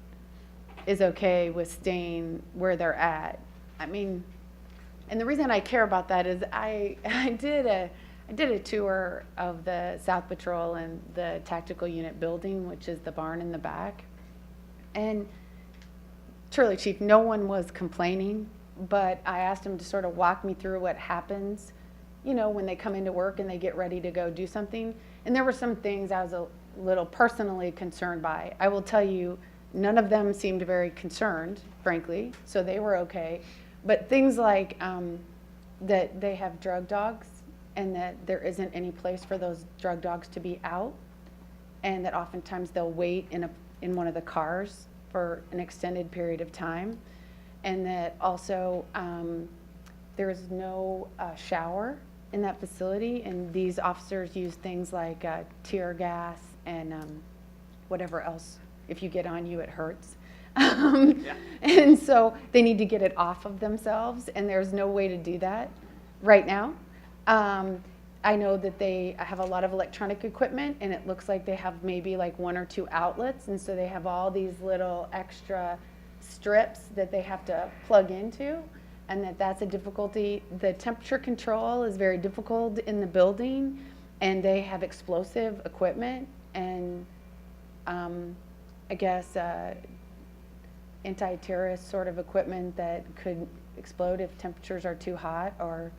[SPEAKER 4] is okay with staying where they're at. And the reason I care about that is I did a tour of the South Patrol and the tactical unit building, which is the barn in the back. And truly, Chief, no one was complaining, but I asked him to sort of walk me through what happens, when they come into work and they get ready to go do something. And there were some things I was a little personally concerned by. I will tell you, none of them seemed very concerned, frankly, so they were okay. But things like that they have drug dogs and that there isn't any place for those drug dogs to be out, and that oftentimes they'll wait in one of the cars for an extended period of time, and that also there is no shower in that facility, and these officers use things like tear gas and whatever else. If you get on you, it hurts. And so they need to get it off of themselves, and there's no way to do that right now. I know that they have a lot of electronic equipment, and it looks like they have maybe like 1 or 2 outlets, and so they have all these little extra strips that they have to plug into, and that's a difficulty. The temperature control is very difficult in the building, and they have explosive equipment, and, I guess, anti-terrorist sort of equipment that could explode if temperatures are too hot or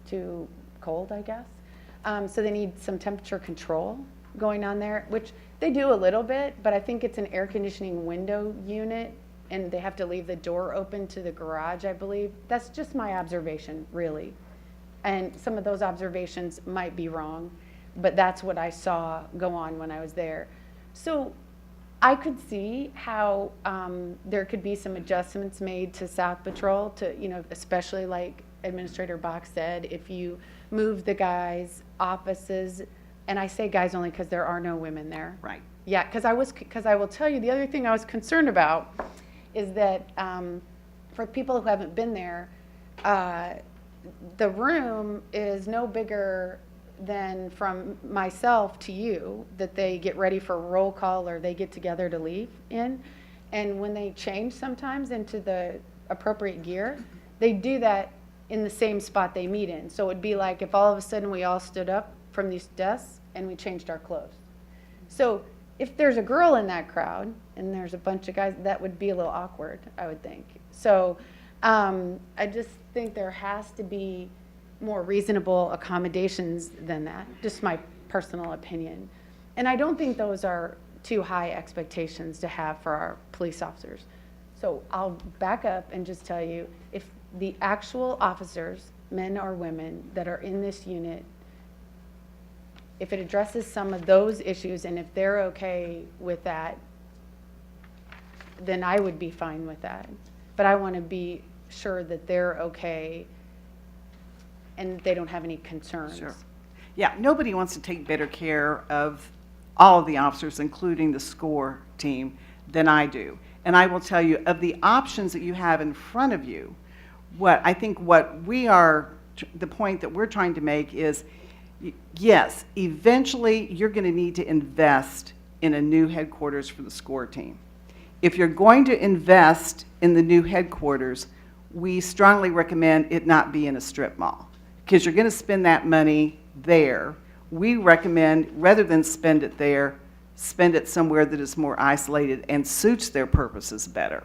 [SPEAKER 4] too cold, I guess. So they need some temperature control going on there, which they do a little bit, but I think it's an air conditioning window unit, and they have to leave the door open to the garage, I believe. That's just my observation, really. And some of those observations might be wrong, but that's what I saw go on when I was there. So I could see how there could be some adjustments made to South Patrol to, you know, especially like Administrator Bach said, if you move the guys' offices, and I say guys only because there are no women there.
[SPEAKER 10] Right.
[SPEAKER 4] Yeah, because I will tell you, the other thing I was concerned about is that for people who haven't been there, the room is no bigger than from myself to you, that they get ready for roll call or they get together to leave in. And when they change sometimes into the appropriate gear, they do that in the same spot they meet in. So it'd be like if all of a sudden we all stood up from these desks and we changed our clothes. So if there's a girl in that crowd and there's a bunch of guys, that would be a little awkward, I would think. So I just think there has to be more reasonable accommodations than that, just my personal opinion. And I don't think those are too high expectations to have for our police officers. So I'll back up and just tell you, if the actual officers, men or women, that are in this unit, if it addresses some of those issues and if they're okay with that, then I would be fine with that. But I want to be sure that they're okay and they don't have any concerns.
[SPEAKER 10] Sure. Yeah, nobody wants to take better care of all of the officers, including the SCORE team, than I do. And I will tell you, of the options that you have in front of you, the point that we're trying to make is, yes, eventually you're going to need to invest in a new headquarters for the SCORE team. If you're going to invest in the new headquarters, we strongly recommend it not be in a strip mall, because you're going to spend that money there. We recommend, rather than spend it there, spend it somewhere that is more isolated and suits their purposes better.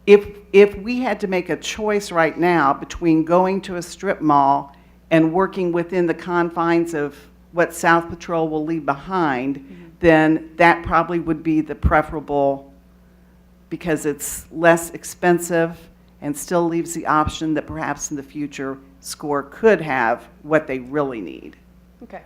[SPEAKER 10] If we had to make a choice right now between going to a strip mall and working within the confines of what South Patrol will leave behind, then that probably would be the preferable, because it's less expensive and still leaves the option that perhaps in the future SCORE could have what they really need.
[SPEAKER 4] Okay.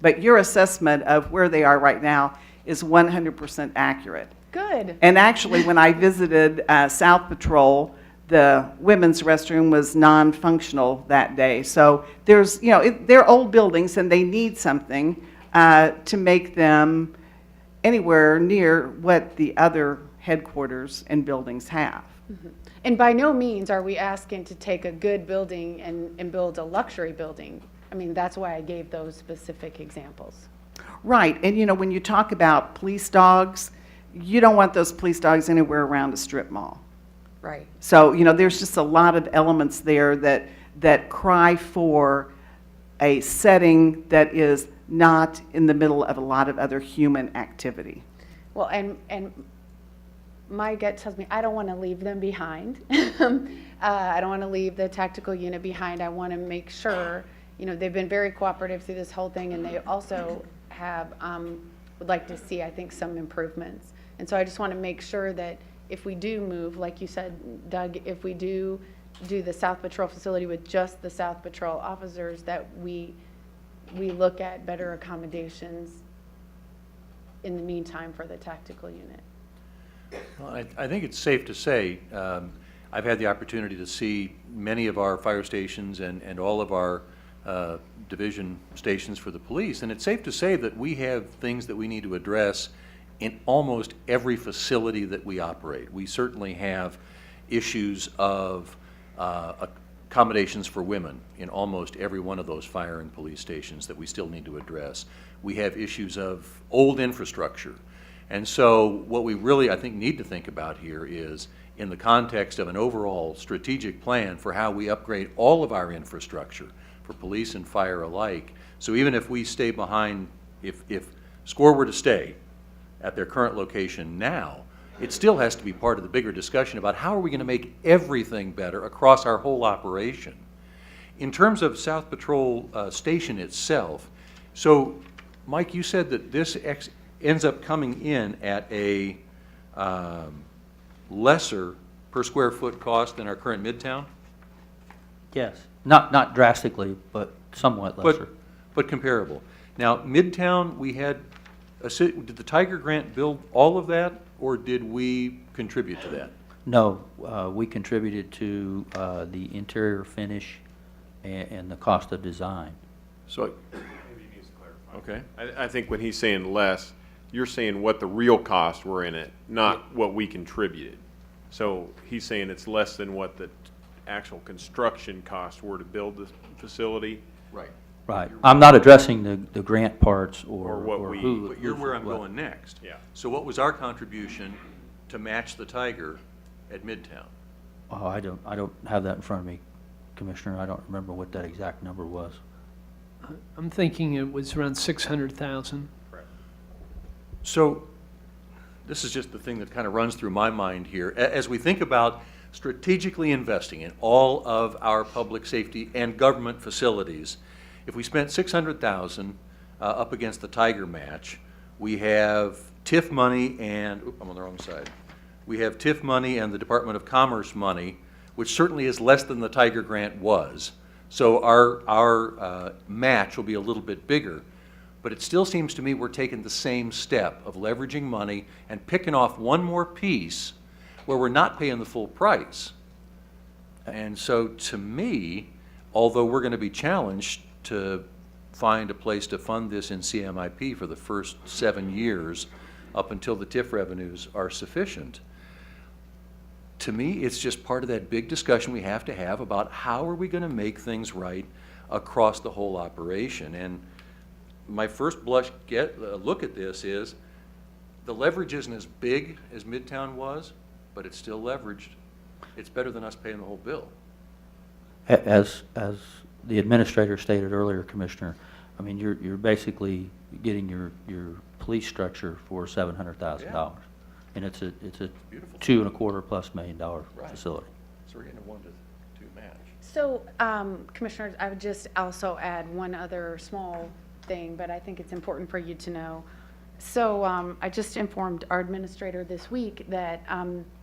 [SPEAKER 10] But your assessment of where they are right now is 100% accurate.
[SPEAKER 4] Good.
[SPEAKER 10] And actually, when I visited South Patrol, the women's restroom was non-functional that day. So there's, they're old buildings and they need something to make them anywhere near what the other headquarters and buildings have.
[SPEAKER 4] Mm-hmm. And by no means are we asking to take a good building and build a luxury building. I mean, that's why I gave those specific examples.
[SPEAKER 10] Right. And, when you talk about police dogs, you don't want those police dogs anywhere around a strip mall.
[SPEAKER 4] Right.
[SPEAKER 10] So, there's just a lot of elements there that cry for a setting that is not in the middle of a lot of other human activity.
[SPEAKER 4] Well, and my gut tells me I don't want to leave them behind. I don't want to leave the tactical unit behind. I want to make sure, they've been very cooperative through this whole thing, and they also have, would like to see, I think, some improvements. And so I just want to make sure that if we do move, like you said, Doug, if we do the South Patrol facility with just the South Patrol officers, that we look at better accommodations in the meantime for the tactical unit.
[SPEAKER 1] Well, I think it's safe to say, I've had the opportunity to see many of our fire stations and all of our division stations for the police, and it's safe to say that we have things that we need to address in almost every facility that we operate. We certainly have issues of accommodations for women in almost every one of those fire and police stations that we still need to address. We have issues of old infrastructure. And so what we really, I think, need to think about here is in the context of an overall strategic plan for how we upgrade all of our infrastructure for police and fire alike. So even if we stay behind, if SCORE were to stay at their current location now, it still has to be part of the bigger discussion about how are we going to make everything better across our whole operation. In terms of South Patrol Station itself, so Mike, you said that this ends up coming in at a lesser per square foot cost than our current Midtown?
[SPEAKER 6] Yes, not drastically, but somewhat lesser.
[SPEAKER 1] But comparable. Now, Midtown, we had, did the Tiger Grant build all of that, or did we contribute to that?
[SPEAKER 6] No, we contributed to the interior finish and the cost of design.
[SPEAKER 1] So,
[SPEAKER 7] Maybe he needs to clarify.
[SPEAKER 1] okay.
[SPEAKER 7] I think when he's saying less, you're saying what the real costs were in it, not what we contributed. So he's saying it's less than what the actual construction costs were to build the facility.
[SPEAKER 1] Right.
[SPEAKER 6] Right. I'm not addressing the grant parts
[SPEAKER 7] Or what
[SPEAKER 6] or
[SPEAKER 7] we-
[SPEAKER 6] who.
[SPEAKER 1] But you're where I'm
[SPEAKER 6] what.
[SPEAKER 1] going next.
[SPEAKER 7] Yeah.
[SPEAKER 1] So what was our contribution to match the Tiger at Midtown?
[SPEAKER 6] Oh, I don't have that in front of me, Commissioner. I don't remember what that exact number was.
[SPEAKER 9] I'm thinking it was around 600,000.
[SPEAKER 1] So, this is just the thing that kind of runs through my mind here. As we think about strategically investing in all of our public safety and government facilities, if we spent $600,000 up against the Tiger match, we have TIF money and, I'm on the wrong side. We have TIF money and the Department of Commerce money, which certainly is less than the Tiger grant was. So our match will be a little bit bigger. But it still seems to me we're taking the same step of leveraging money and picking off one more piece where we're not paying the full price. And so to me, although we're going to be challenged to find a place to fund this in CMIP for the first 7 years up until the TIF revenues are sufficient, to me, it's just part of that big discussion we have to have about how are we going to make things right across the whole operation. And my first blush look at this is the leverage isn't as big as Midtown was, but it's still leveraged. It's better than us paying the whole bill.
[SPEAKER 6] As the administrator stated earlier, Commissioner, I mean, you're basically getting your police structure for $700,000.
[SPEAKER 1] Yeah.
[SPEAKER 6] And it's a
[SPEAKER 1] Beautiful.
[SPEAKER 6] $2.25+ million
[SPEAKER 1] Right.
[SPEAKER 6] facility.
[SPEAKER 1] So we're getting a 1-2 match.
[SPEAKER 4] So, Commissioners, I would just also add one other small thing, but I think it's important for you to know. So I just informed our administrator this week that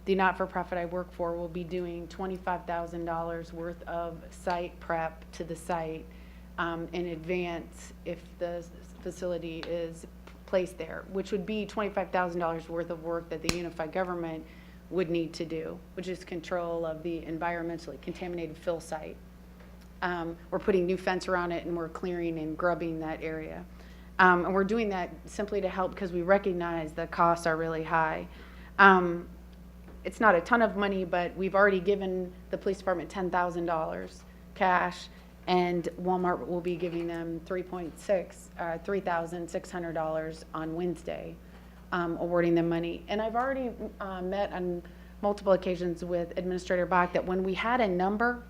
[SPEAKER 4] the not-for-profit I work for will be doing $25,000 worth of site prep to the site in advance if the facility is placed there, which would be $25,000 worth of work that the unified government would need to do, which is control of the environmentally contaminated fill site. We're putting new fence around it and we're clearing and grubbing that area. And we're doing that simply to help because we recognize the costs are really high. It's not a ton of money, but we've already given the police department $10,000 cash, and Walmart will be giving them $3,600 on Wednesday, awarding them money. And I've already met on multiple occasions with Administrator Bach that when we had a number,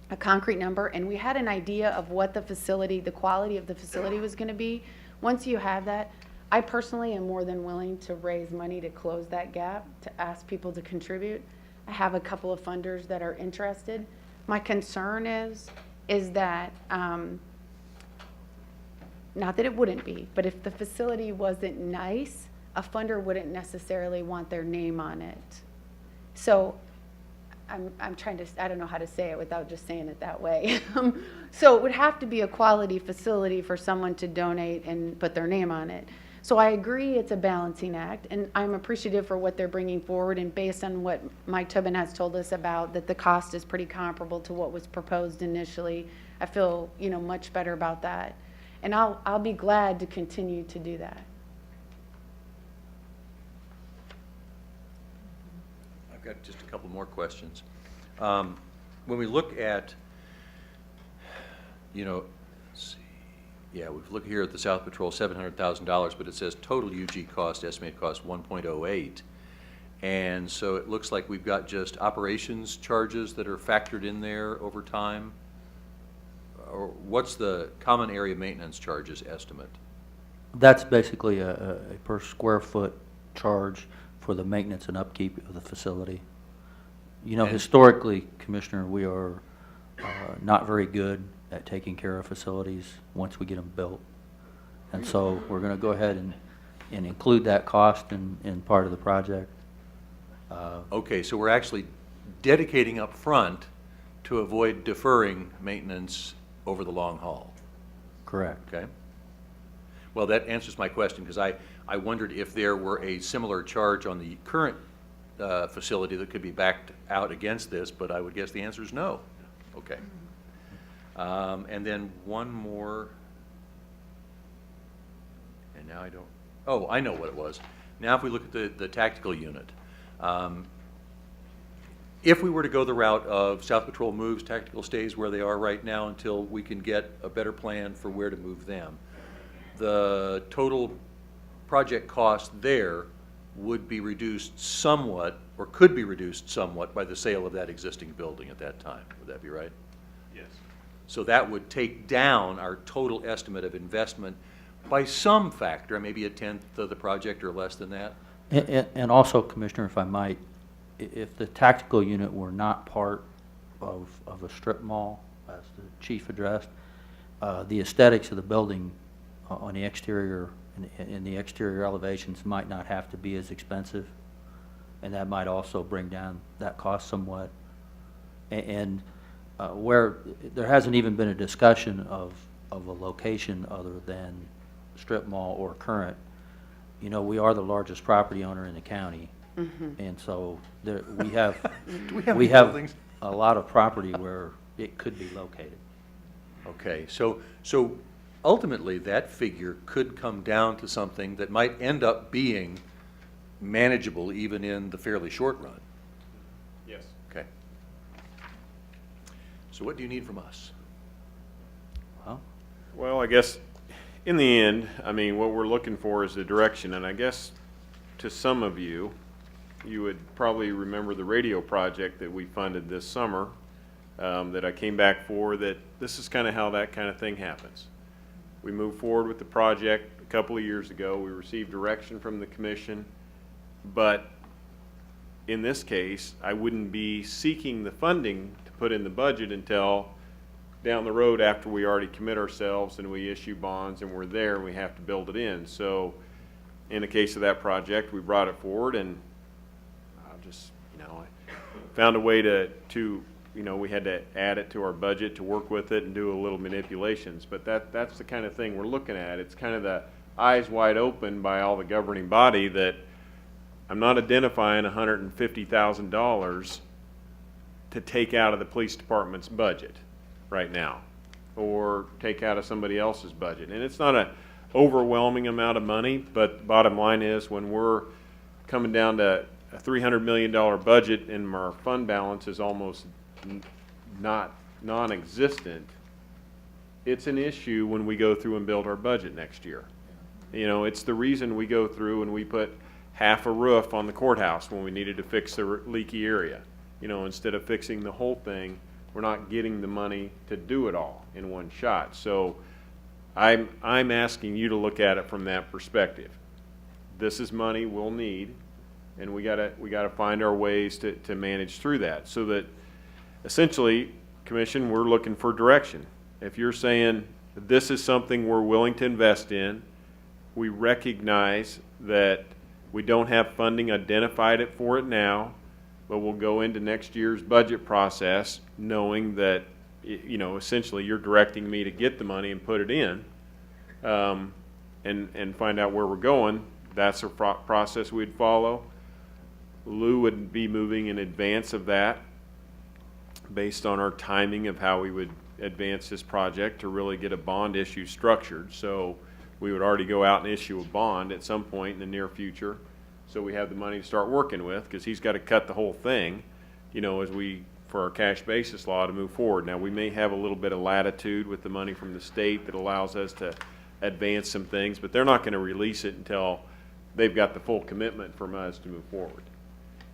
[SPEAKER 4] a concrete number, and we had an idea of what the facility, the quality of the facility was going to be, once you have that, I personally am more than willing to raise money to close that gap, to ask people to contribute. I have a couple of funders that are interested. My concern is that, not that it wouldn't be, but if the facility wasn't nice, a funder wouldn't necessarily want their name on it. So I'm trying to, I don't know how to say it without just saying it that way. So it would have to be a quality facility for someone to donate and put their name on it. So I agree it's a balancing act, and I'm appreciative for what they're bringing forward, and based on what Mike Tobin has told us about, that the cost is pretty comparable to what was proposed initially. I feel, much better about that. And I'll be glad to continue to do that.
[SPEAKER 1] I've got just a couple more questions. When we look at, let's see, yeah, we've looked here at the South Patrol, $700,000, but it says total UG cost, estimated cost 1.08. And so it looks like we've got just operations charges that are factored in there over time. Or what's the common area maintenance charges estimate?
[SPEAKER 6] That's basically a per square foot charge for the maintenance and upkeep of the facility. You know,
[SPEAKER 1] And-
[SPEAKER 6] historically, Commissioner, we are not very good at taking care of facilities once we get them built. And so we're going to go ahead and include that cost in part of the project.
[SPEAKER 1] Okay, so we're actually dedicating up front to avoid deferring maintenance over the long haul,
[SPEAKER 6] Correct.
[SPEAKER 1] okay? Well, that answers my question, because I wondered if there were a similar charge on the current facility that could be backed out against this, but I would guess the answer is no. Okay. And then one more, and now I don't, oh, I know what it was. Now if we look at the tactical unit, if we were to go the route of South Patrol moves, tactical stays where they are right now until we can get a better plan for where to move them, the total project cost there would be reduced somewhat, or could be reduced somewhat by the sale of that existing building at that time. Would that be right?
[SPEAKER 7] Yes.
[SPEAKER 1] So that would take down our total estimate of investment by some factor, maybe a tenth of the project or less than that.
[SPEAKER 6] And also, Commissioner, if I might, if the tactical unit were not part of a strip mall, as the chief addressed, the aesthetics of the building on the exterior, in the exterior elevations might not have to be as expensive, and that might also bring down that cost somewhat. And where there hasn't even been a discussion of a location other than strip mall or current, you know, we are the largest property owner in the county. And so there, we have,
[SPEAKER 1] Do we have
[SPEAKER 6] we
[SPEAKER 1] any
[SPEAKER 6] have
[SPEAKER 1] buildings?
[SPEAKER 6] a lot of property where it could be located.
[SPEAKER 1] Okay, so ultimately, that figure could come down to something that might end up being manageable even in the fairly short run.
[SPEAKER 7] Yes.
[SPEAKER 1] Okay. So what do you need from us?
[SPEAKER 6] Well,
[SPEAKER 7] Well, I guess in the end, I mean, what we're looking for is the direction, and I guess to some of you, you would probably remember the radio project that we funded this summer, that I came back for, that this is kind of how that kind of thing happens. We moved forward with the project a couple of years ago. We received direction from the commission, but in this case, I wouldn't be seeking the funding to put in the budget until down the road after we already commit ourselves and we issue bonds and we're there and we have to build it in. So in the case of that project, we brought it forward, and I just, you know, I found a way to, you know, we had to add it to our budget to work with it and do a little manipulations. But that's the kind of thing we're looking at. It's kind of the eyes wide open by all the governing body that I'm not identifying $150,000 to take out of the police department's budget right now, or take out of somebody else's budget. And it's not an overwhelming amount of money, but the bottom line is when we're coming down to a $300 million budget and our fund balance is almost non-existent, it's an issue when we go through and build our budget next year. You know, it's the reason we go through and we put half a roof on the courthouse when we needed to fix the leaky area. You know, instead of fixing the whole thing, we're not getting the money to do it all in one shot. So I'm asking you to look at it from that perspective. This is money we'll need, and we gotta find our ways to manage through that. So that essentially, Commission, we're looking for direction. If you're saying this is something we're willing to invest in, we recognize that we don't have funding identified for it now, but we'll go into next year's budget process knowing that, you know, essentially you're directing me to get the money and put it in, and find out where we're going. That's a process we'd follow. Lou would be moving in advance of that based on our timing of how we would advance this project to really get a bond issue structured. So we would already go out and issue a bond at some point in the near future, so we have the money to start working with, because he's got to cut the whole thing, you know, for our cash basis law to move forward. Now, we may have a little bit of latitude with the money from the state that allows us to advance some things, but they're not going to release it until they've got the full commitment from us to move forward.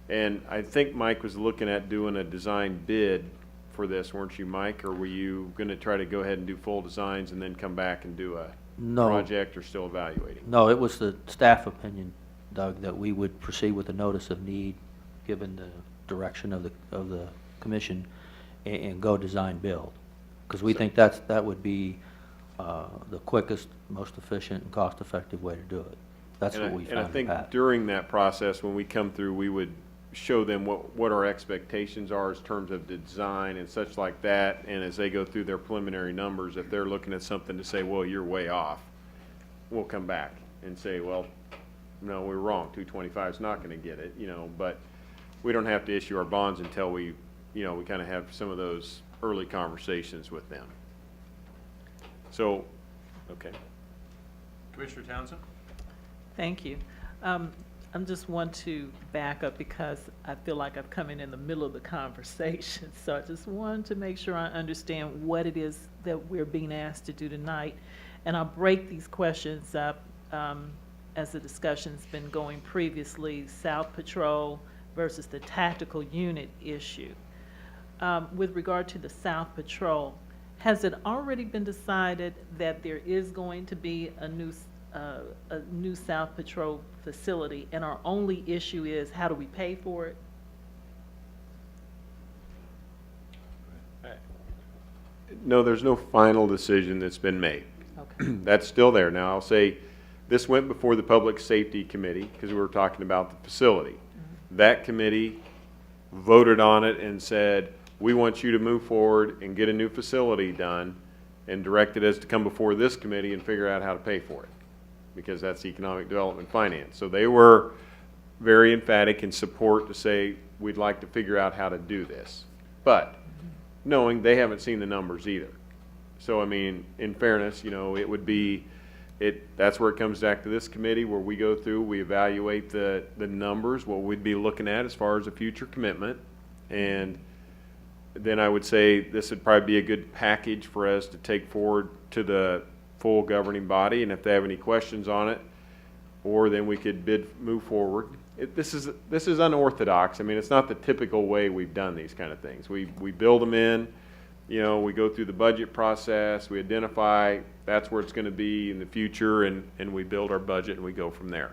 [SPEAKER 7] And I think Mike was looking at doing a design bid for this, weren't you, Mike? Or were you going to try to go ahead and do full designs and then come back and do a
[SPEAKER 6] No.
[SPEAKER 7] project or still evaluating?
[SPEAKER 6] No, it was the staff opinion, Doug, that we would proceed with a notice of need, given the direction of the commission, and go design build. Because we think that would be the quickest, most efficient, and cost-effective way to do it. That's what we
[SPEAKER 7] And I
[SPEAKER 6] found in
[SPEAKER 7] think
[SPEAKER 6] the past.
[SPEAKER 7] during that process, when we come through, we would show them what our expectations are in terms of design and such like that. And as they go through their preliminary numbers, if they're looking at something to say, well, you're way off, we'll come back and say, well, no, we're wrong. 225 is not going to get it, but we don't have to issue our bonds until we kind of have some of those early conversations with them. So, okay.
[SPEAKER 1] Commissioner Townsend?
[SPEAKER 5] Thank you. I'm just want to back up because I feel like I've come in the middle of the conversation. So I just wanted to make sure I understand what it is that we're being asked to do tonight. And I'll break these questions up as the discussion's been going previously, South Patrol versus the tactical unit issue. With regard to the South Patrol, has it already been decided that there is going to be a new South Patrol facility, and our only issue is how do we pay for it?
[SPEAKER 7] No, there's no final decision that's been made.
[SPEAKER 5] Okay.
[SPEAKER 7] That's still there. Now, I'll say, this went before the Public Safety Committee, because we were talking about the facility. That committee voted on it and said, we want you to move forward and get a new facility done, and directed us to come before this committee and figure out how to pay for it, because that's economic development finance. So they were very emphatic in support to say, we'd like to figure out how to do this. But knowing they haven't seen the numbers either. So, I mean, in fairness, it would be, that's where it comes back to this committee, where we go through, we evaluate the numbers, what we'd be looking at as far as a future commitment. And then I would say this would probably be a good package for us to take forward to the full governing body, and if they have any questions on it, or then we could move forward. This is unorthodox. I mean, it's not the typical way we've done these kind of things. We build them in, we go through the budget process, we identify that's where it's going to be in the future, and we build our budget and we go from there.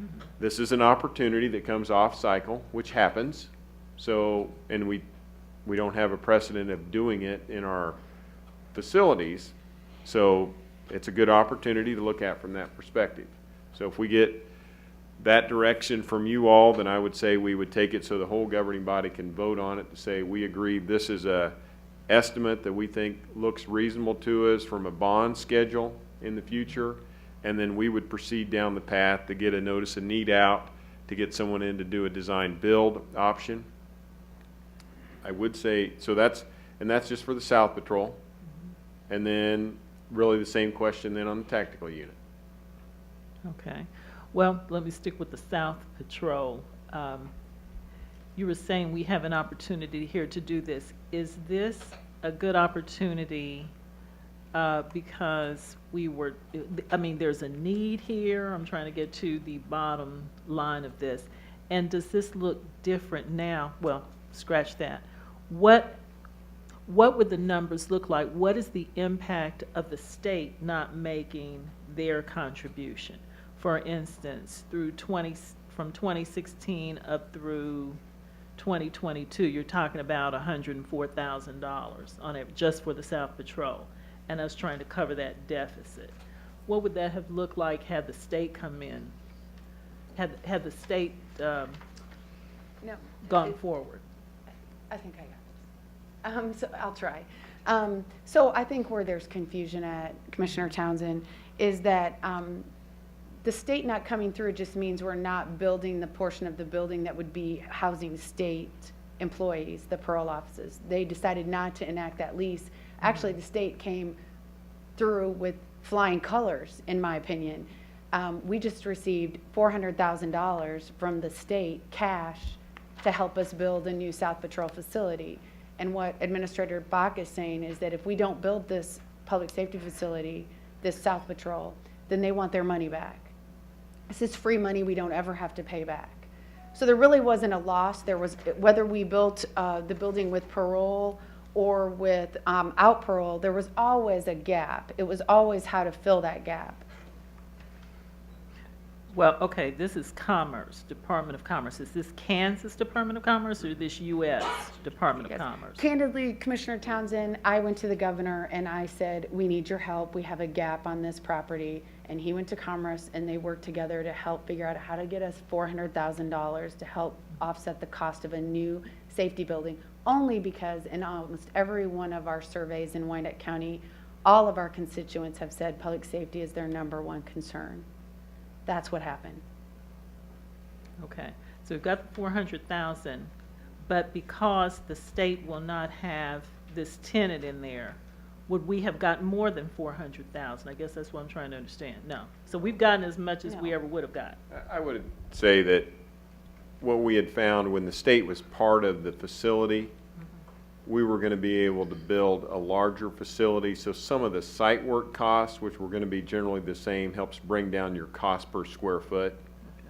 [SPEAKER 7] Mm-hmm. This is an opportunity that comes off cycle, which happens. So, and we don't have a precedent of doing it in our facilities. So it's a good opportunity to look at from that perspective. So if we get that direction from you all, then I would say we would take it so the whole governing body can vote on it to say we agree this is a estimate that we think looks reasonable to us from a bond schedule in the future, and then we would proceed down the path to get a notice of need out to get someone in to do a design build option. I would say, so that's just for the South Patrol. And then really the same question then on the tactical unit.
[SPEAKER 5] Okay. Well, let me stick with the South Patrol. You were saying we have an opportunity here to do this. Is this a good opportunity because there's a need here? I'm trying to get to the bottom line of this. And does this look different now? Well, scratch that. What would the numbers look like? What is the impact of the state not making their contribution? For instance, from 2016 up through 2022, you're talking about $104,000 on it just for the South Patrol, and us trying to cover that deficit. What would that have looked like had the state come in? Had the state
[SPEAKER 4] No.
[SPEAKER 5] gone forward?
[SPEAKER 4] I think I got this. So I'll try. So I think where there's confusion at, Commissioner Townsend, is that the state not coming through just means we're not building the portion of the building that would be housing state employees, the parole offices. They decided not to enact that lease. Actually, the state came through with flying colors, in my opinion. We just received $400,000 from the state cash to help us build a new South Patrol facility. And what Administrator Bach is saying is that if we don't build this public safety facility, this South Patrol, then they want their money back. This is free money we don't ever have to pay back. So there really wasn't a loss. There was, whether we built the building with parole or with Outpearl, there was always a gap. It was always how to fill that gap.
[SPEAKER 5] Well, okay, this is Commerce, Department of Commerce. Is this Kansas Department of Commerce or this U.S. Department of
[SPEAKER 4] Yes.
[SPEAKER 5] Commerce?
[SPEAKER 4] Candidly, Commissioner Townsend, I went to the governor and I said, we need your help. We have a gap on this property. And he went to Commerce and they worked together to help figure out how to get us $400,000 to help offset the cost of a new safety building. Only because in almost every one of our surveys in Wyandotte County, all of our constituents have said public safety is their #1 concern. That's what happened.
[SPEAKER 5] Okay, so we've got the 400,000, but because the state will not have this tenant in there, would we have gotten more than 400,000? I guess that's what I'm trying to understand. No. So we've gotten as much as we
[SPEAKER 4] No.
[SPEAKER 5] ever would have got.
[SPEAKER 7] I would say that what we had found when the state was part of the facility, we were going to be able to build a larger facility. So some of the site work costs, which were going to be generally the same, helps bring down your cost per square foot.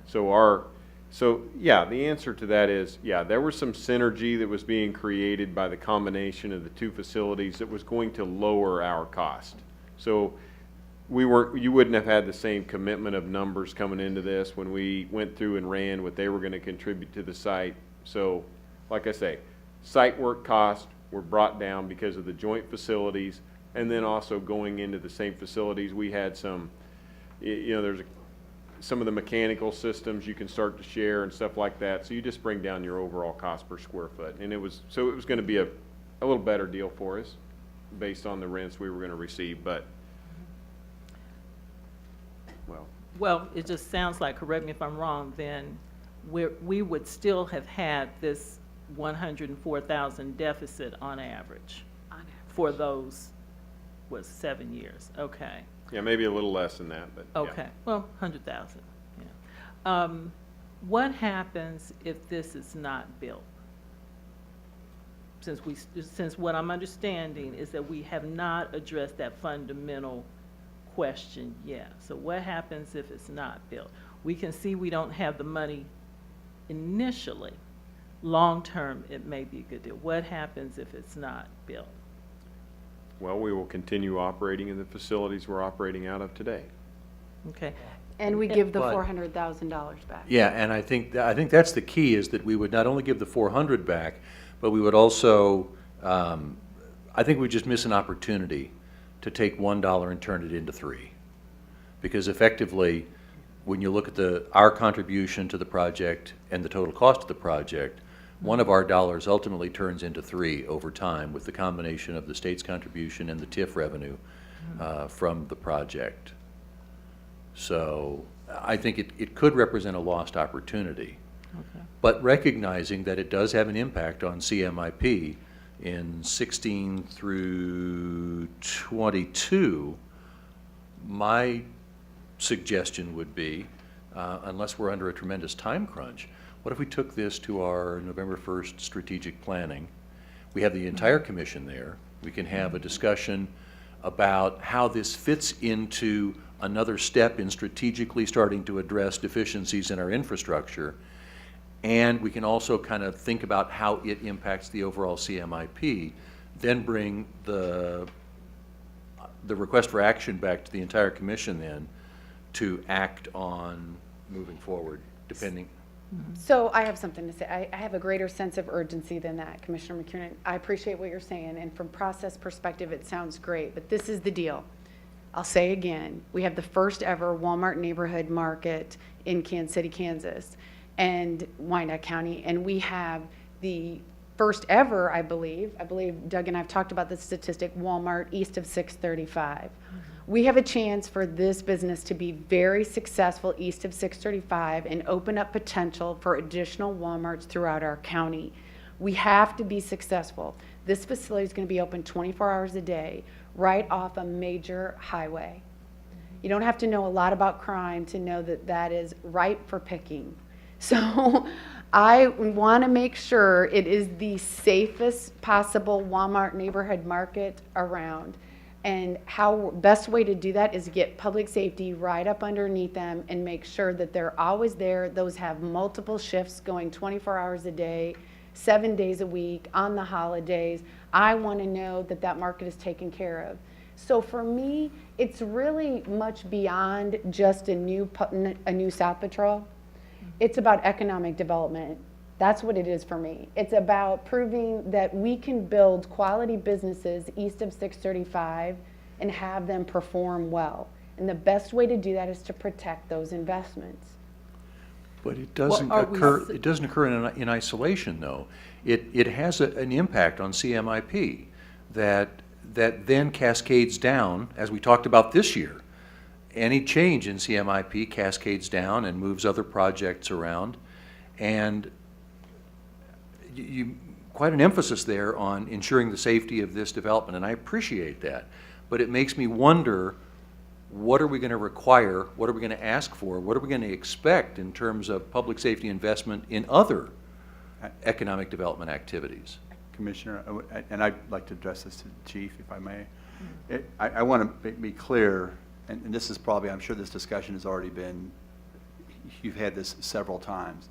[SPEAKER 7] So yeah, the answer to that is, yeah, there was some synergy that was being created by the combination of the two facilities that was going to lower our cost. So you wouldn't have had the same commitment of numbers coming into this when we went through and ran what they were going to contribute to the site. So, like I say, site work costs were brought down because of the joint facilities, and then also going into the same facilities, we had some, there's some of the mechanical systems you can start to share and stuff like that. So you just bring down your overall cost per square foot, and it was going to be a little better deal for us based on the rents we were going to receive, but
[SPEAKER 5] Well, it just sounds like, correct me if I'm wrong, then we would still have had this 104,000 deficit on average for those, 7 years? Okay.
[SPEAKER 7] yeah, maybe a little less than that, but yeah.
[SPEAKER 5] Okay, well, 100,000, yeah. What happens if this is not built? Since what I'm understanding is that we have not addressed that fundamental question yet. So what happens if it's not built? We can see we don't have the money initially. Long-term, it may be a good deal. What happens if it's not built?
[SPEAKER 7] Well, we will continue operating in the facilities we're operating out of today.
[SPEAKER 5] Okay,
[SPEAKER 4] And we give the
[SPEAKER 1] But-
[SPEAKER 4] $400,000 back.
[SPEAKER 1] Yeah, and I think that's the key, is that we would not only give the 400 back, but we would also, I think we just miss an opportunity to take $1 and turn it into 3. Because effectively, when you look at our contribution to the project and the total cost of the project, one of our dollars ultimately turns into 3 over time with the combination of the state's contribution and the TIF revenue from the project. So I think it could represent a lost opportunity.
[SPEAKER 5] okay.
[SPEAKER 1] But recognizing that it does have an impact on CMIP in 16 through 22, my suggestion would be, unless we're under a tremendous time crunch, what if we took this to our November 1st strategic planning? We have the entire commission there. We can have a discussion about how this fits into another step in strategically starting to address deficiencies in our infrastructure. And we can also kind of think about how it impacts the overall CMIP, then bring the request for action back to the entire commission then to act on moving forward, depending.
[SPEAKER 4] So I have something to say. I have a greater sense of urgency than that, Commissioner McKiernan. I appreciate what you're saying, and from process perspective, it sounds great, but this is the deal. I'll say again, we have the first ever Walmart neighborhood market in Kansas City, Kansas, and Wyandotte County, and we have the first ever, I believe Doug and I have talked about this statistic, Walmart east of 635. We have a chance for this business to be very successful east of 635 and open up potential for additional Walmarts throughout our county. We have to be successful. This facility is going to be open 24 hours a day, right off a major highway. You don't have to know a lot about crime to know that that is ripe for picking. So I want to make sure it is the safest possible Walmart neighborhood market around. And how best way to do that is get public safety right up underneath them and make sure that they're always there. Those have multiple shifts going 24 hours a day, 7 days a week, on the holidays. I want to know that that market is taken care of. So for me, it's really much beyond just a new South Patrol. It's about economic development. That's what it is for me. It's about proving that we can build quality businesses east of 635 and have them perform well. And the best way to do that is to protect those investments.
[SPEAKER 1] But it doesn't
[SPEAKER 5] are we
[SPEAKER 1] occur,
[SPEAKER 5] s-
[SPEAKER 1] it doesn't occur in isolation, though. It has an impact on CMIP that then cascades down, as we talked about this year. Any change in CMIP cascades down and moves other projects around. And quite an emphasis there on ensuring the safety of this development, and I appreciate that. But it makes me wonder, what are we going to require? What are we going to ask for? What are we going to expect in terms of public safety investment in other economic development activities?
[SPEAKER 8] Commissioner, and I'd like to address this to the chief, if I may. I want to be clear, and this is probably, I'm sure this discussion has already been, you've had this several times.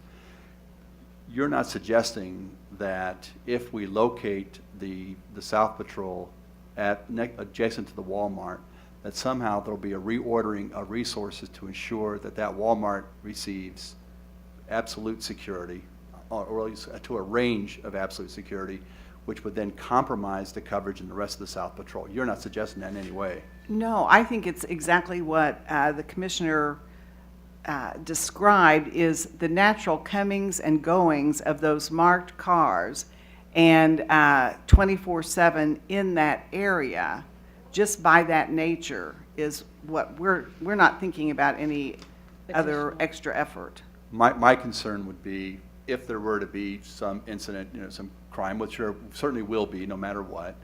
[SPEAKER 8] You're not suggesting that if we locate the South Patrol adjacent to the Walmart, that somehow there'll be a reordering of resources to ensure that that Walmart receives absolute security, or at least to a range of absolute security, which would then compromise the coverage in the rest of the South Patrol. You're not suggesting that in any way.
[SPEAKER 10] No, I think it's exactly what the commissioner described, is the natural comings and goings of those marked cars and 24/7 in that area, just by that nature, is what we're not thinking about any other
[SPEAKER 4] Additional.
[SPEAKER 10] extra effort.
[SPEAKER 8] My concern would be if there were to be some incident, some crime, which there certainly will be no matter what,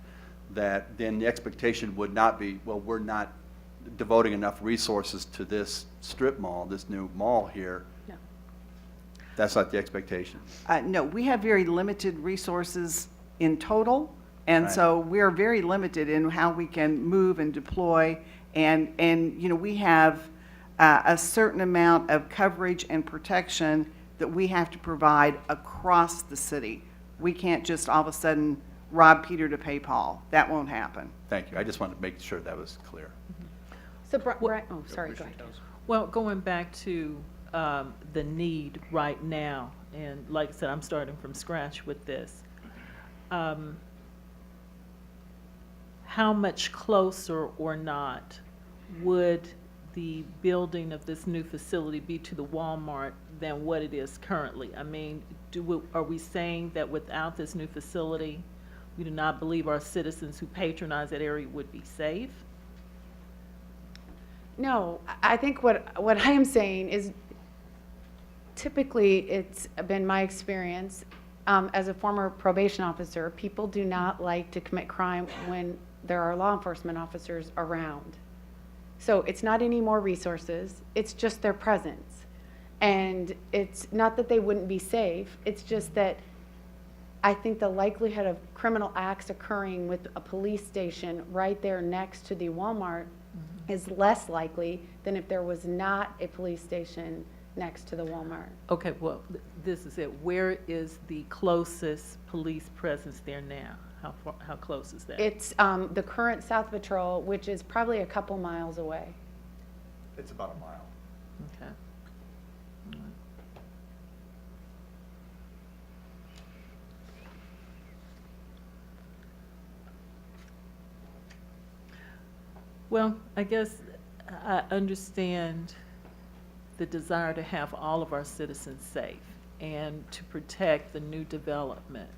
[SPEAKER 8] that then the expectation would not be, well, we're not devoting enough resources to this strip mall, this new mall here.
[SPEAKER 4] No.
[SPEAKER 8] That's not the expectation.
[SPEAKER 10] No, we have very limited resources in total, and
[SPEAKER 8] Right.
[SPEAKER 10] so we're very limited in how we can move and deploy. And we have a certain amount of coverage and protection that we have to provide across the city. We can't just all of a sudden rob Peter to pay Paul. That won't happen.
[SPEAKER 8] Thank you. I just wanted to make sure that was clear.
[SPEAKER 4] So, Brian, oh, sorry, go ahead.
[SPEAKER 5] Well, going back to the need right now, and like I said, I'm starting from scratch with this. How much closer or not would the building of this new facility be to the Walmart than what it is currently? I mean, are we saying that without this new facility, we do not believe our citizens who patronize that area would be safe?
[SPEAKER 4] No, I think what I am saying is typically it's been my experience as a former probation officer, people do not like to commit crime when there are law enforcement officers around. So it's not any more resources, it's just their presence. And it's not that they wouldn't be safe, it's just that I think the likelihood of criminal acts occurring with a police station right there next to the Walmart is less likely than if there was not a police station next to the Walmart.
[SPEAKER 5] Okay, well, this is it. Where is the closest police presence there now? How close is that?
[SPEAKER 4] It's the current South Patrol, which is probably a couple miles away.
[SPEAKER 8] It's about a mile.
[SPEAKER 5] Okay. Well, I guess I understand the desire to have all of our citizens safe and to protect the new development.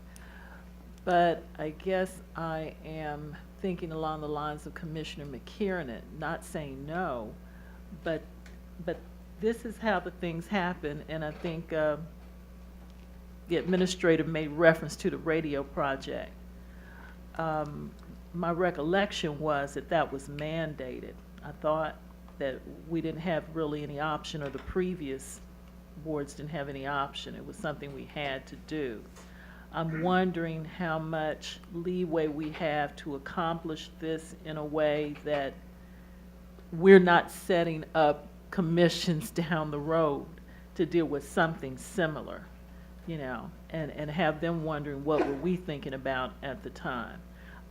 [SPEAKER 5] But I guess I am thinking along the lines of Commissioner McKiernan, not saying no, but this is how the things happen, and I think the administrator made reference to the radio project. My recollection was that that was mandated. I thought that we didn't have really any option, or the previous boards didn't have any option. It was something we had to do. I'm wondering how much leeway we have to accomplish this in a way that we're not setting up commissions down the road to deal with something similar. you know, and have them wondering what were we thinking about at the time.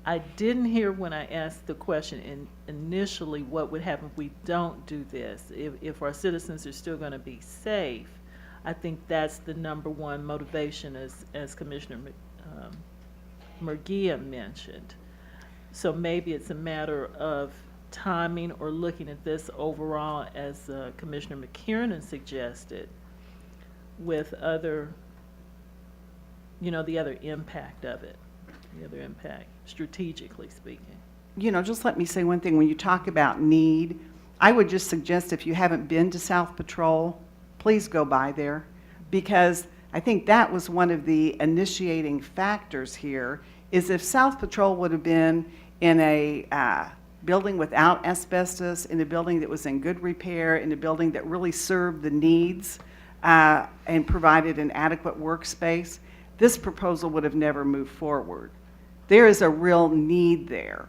[SPEAKER 5] I didn't hear when I asked the question initially, what would happen if we don't do this? If our citizens are still going to be safe, I think that's the number one motivation, as Commissioner Murguia mentioned. So maybe it's a matter of timing or looking at this overall, as Commissioner McKiernan suggested, with other, you know, the other impact of it, the other impact, strategically speaking.
[SPEAKER 10] You know, just let me say one thing. When you talk about need, I would just suggest if you haven't been to South Patrol, please go by there, because I think that was one of the initiating factors here, is if South Patrol would have been in a building without asbestos, in a building that was in good repair, in a building that really served the needs and provided an adequate workspace, this proposal would have never moved forward. There is a real need there.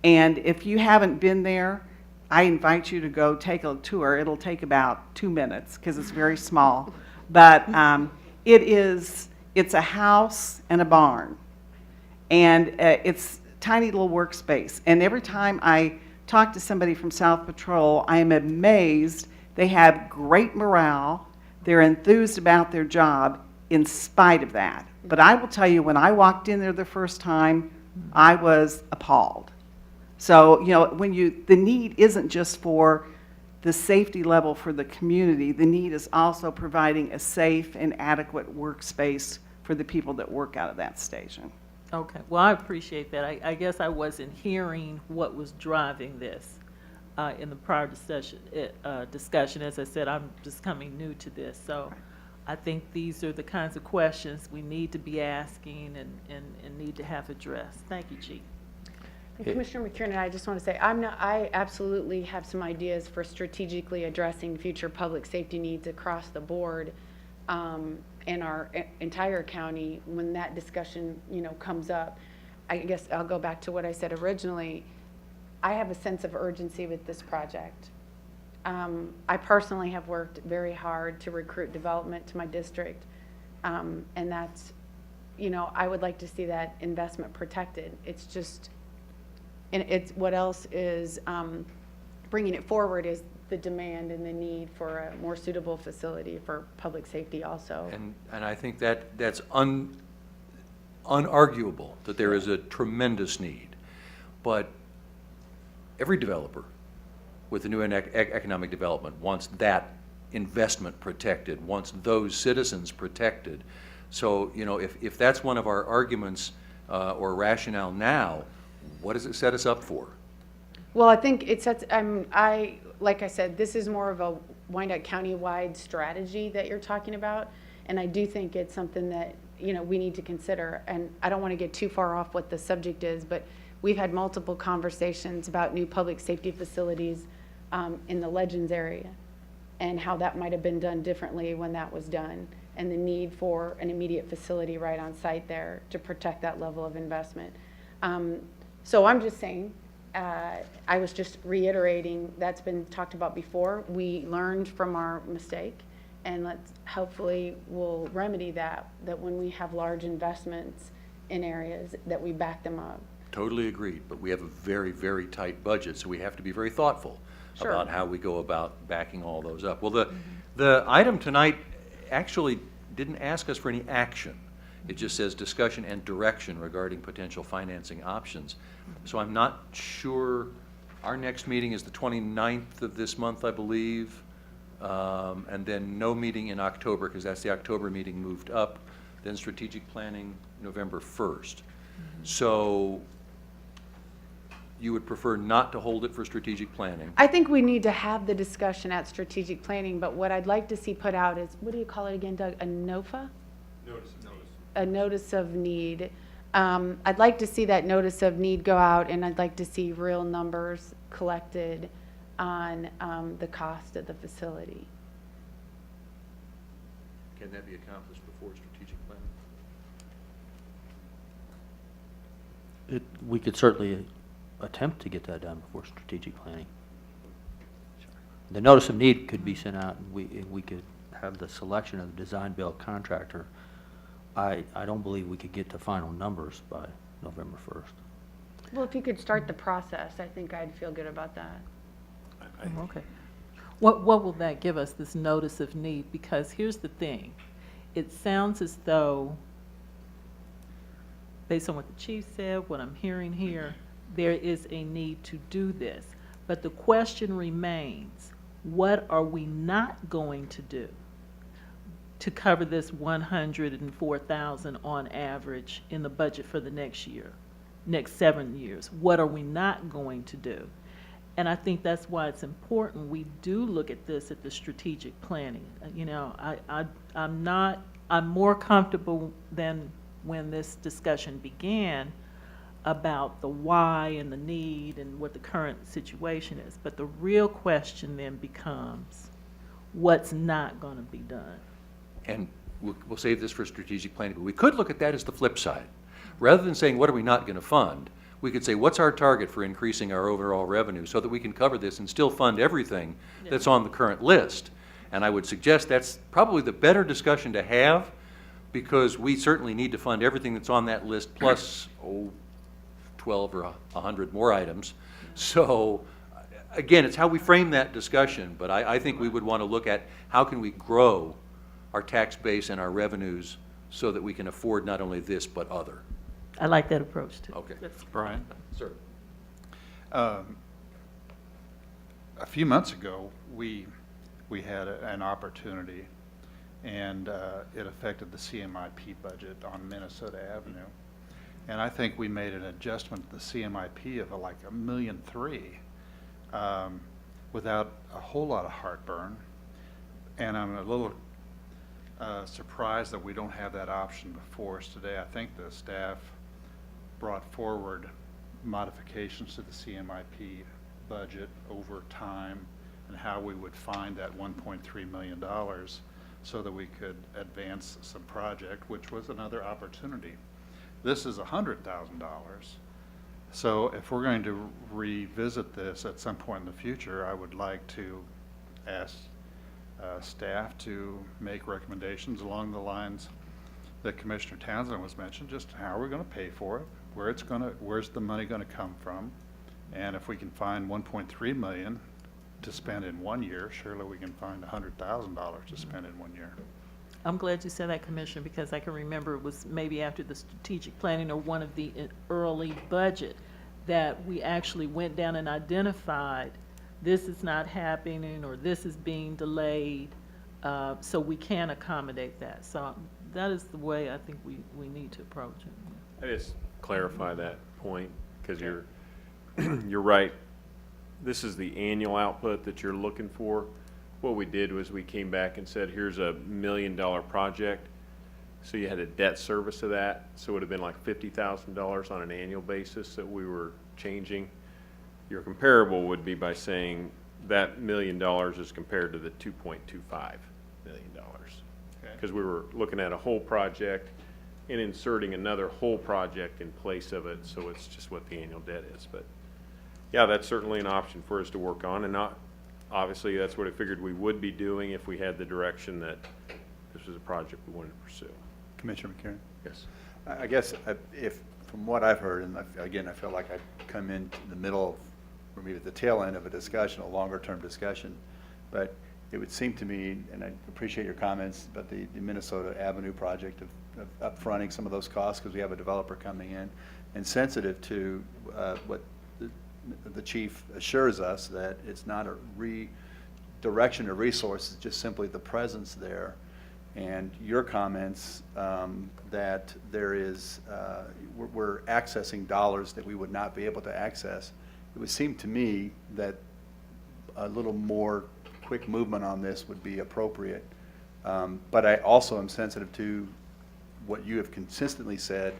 [SPEAKER 10] And if you haven't been there, I invite you to go take a tour. It'll take about 2 minutes because it's very small. But it's a house and a barn. And it's tiny little workspace. And every time I talk to somebody from South Patrol, I am amazed. They have great morale. They're enthused about their job in spite of that. But I will tell you, when I walked in there the first time, I was appalled. So, you know, the need isn't just for the safety level for the community. The need is also providing a safe and adequate workspace for the people that work out of that station.
[SPEAKER 5] Okay, well, I appreciate that. I guess I wasn't hearing what was driving this in the prior discussion. As I said, I'm just coming new to this, so I think these are the kinds of questions we need to be asking and need to have addressed. Thank you, Chief.
[SPEAKER 4] And Commissioner McKiernan, I just want to say, I absolutely have some ideas for strategically addressing future public safety needs across the board in our entire county when that discussion, you know, comes up. I guess I'll go back to what I said originally. I have a sense of urgency with this project. I personally have worked very hard to recruit development to my district, and that's, you know, I would like to see that investment protected. It's just, and it's what else is bringing it forward is the demand and the need for a more suitable facility for public safety also.
[SPEAKER 1] And I think that's unarguable, that there is a tremendous need. But every developer with the new economic development wants that investment protected, wants those citizens protected. So, you know, if that's one of our arguments or rationale now, what does it set us up for?
[SPEAKER 4] Well, I think it sets, like I said, this is more of a Wyandotte County-wide strategy that you're talking about, and I do think it's something that, you know, we need to consider. And I don't want to get too far off what the subject is, but we've had multiple conversations about new public safety facilities in the Legends area and how that might have been done differently when that was done, and the need for an immediate facility right on site there to protect that level of investment. So I'm just saying, I was just reiterating, that's been talked about before. We learned from our mistake, and hopefully we'll remedy that when we have large investments in areas, that we back them up.
[SPEAKER 1] Totally agreed, but we have a very, very tight budget, so we have to be very thoughtful
[SPEAKER 4] Sure.
[SPEAKER 1] about how we go about backing all those up. Well, the item tonight actually didn't ask us for any action. It just says discussion and direction regarding potential financing options. So I'm not sure, our next meeting is the 29th of this month, I believe, and then no meeting in October, because that's the October meeting moved up, then strategic planning November 1st. So you would prefer not to hold it for strategic planning?
[SPEAKER 4] I think we need to have the discussion at strategic planning, but what I'd like to see put out is, what do you call it again, Doug? A NOFA? A notice of need. I'd like to see that notice of need go out, and I'd like to see real numbers collected on the cost of the facility.
[SPEAKER 1] Can that be accomplished before strategic planning?
[SPEAKER 6] We could certainly attempt to get that done before strategic planning. The notice of need could be sent out, and we could have the selection of the design build contractor I don't believe we could get to final numbers by November 1st.
[SPEAKER 4] Well, if you could start the process, I think I'd feel good about that.
[SPEAKER 5] Okay. What will that give us, this notice of need? Because here's the thing. It sounds as though, based on what the chief said, what I'm hearing here, there is a need to do this. But the question remains, what are we not going to do to cover this 104,000 on average in the budget for the next year, next 7 years? What are we not going to do? And I think that's why it's important we do look at this at the strategic planning. You know, I'm more comfortable than when this discussion began about the why and the need and what the current situation is. But the real question then becomes, what's not going to be done?
[SPEAKER 1] And we'll save this for strategic planning, but we could look at that as the flip side. Rather than saying, what are we not going to fund, we could say, what's our target for increasing our overall revenue so that we can cover this and still fund everything that's on the current list. And I would suggest that's probably the better discussion to have, because we certainly need to fund everything that's on that list plus, 12 or 100 more items. So, again, it's how we frame that discussion, but I think we would want to look at how can we grow our tax base and our revenues so that we can afford not only this but other.
[SPEAKER 5] I like that approach too.
[SPEAKER 1] Okay.
[SPEAKER 11] Brian?
[SPEAKER 1] Sir.
[SPEAKER 11] A few months ago, we had an opportunity, and it affected the CMIP budget on Minnesota Avenue. And I think we made an adjustment to the CMIP of like $1.3 million without a whole lot of heartburn. And I'm a little surprised that we don't have that option before us today. I think the staff brought forward modifications to the CMIP budget over time and how we would find that $1.3 million so that we could advance some project, which was another opportunity. This is $100,000. So if we're going to revisit this at some point in the future, I would like to ask staff to make recommendations along the lines that Commissioner Townsend was mentioned, just how are we going to pay for it, where's the money going to come from, and if we can find $1.3 million to spend in 1 year, surely we can find $100,000 to spend in 1 year.
[SPEAKER 5] I'm glad you said that, Commissioner, because I can remember it was maybe after the strategic planning or one of the early budget that we actually went down and identified this is not happening or this is being delayed, so we can accommodate that. So that is the way I think we need to approach it.
[SPEAKER 7] I just clarify that point, because you're right. This is the annual output that you're looking for. What we did was we came back and said, here's a $1 million project. So you had a debt service of that. So it would have been like $50,000 on an annual basis that we were changing. Your comparable would be by saying that $1 million is compared to the $2.25 million. Because we were looking at a whole project and inserting another whole project in place of it. So it's just what the annual debt is. But yeah, that's certainly an option for us to work on, and not, obviously, that's what I figured we would be doing if we had the direction that this was a project we wanted to pursue.
[SPEAKER 8] Commissioner McCarron?
[SPEAKER 1] Yes.
[SPEAKER 8] I guess if, from what I've heard, and again, I feel like I've come in the middle, or maybe at the tail end of a discussion, a longer-term discussion, but it would seem to me, and I appreciate your comments about the Minnesota Avenue project of upfronting some of those costs because we have a developer coming in, and sensitive to what the chief assures us that it's not a redirection of resources, just simply the presence there. And your comments that there is, we're accessing dollars that we would not be able to access. It would seem to me that a little more quick movement on this would be appropriate. But I also am sensitive to what you have consistently said,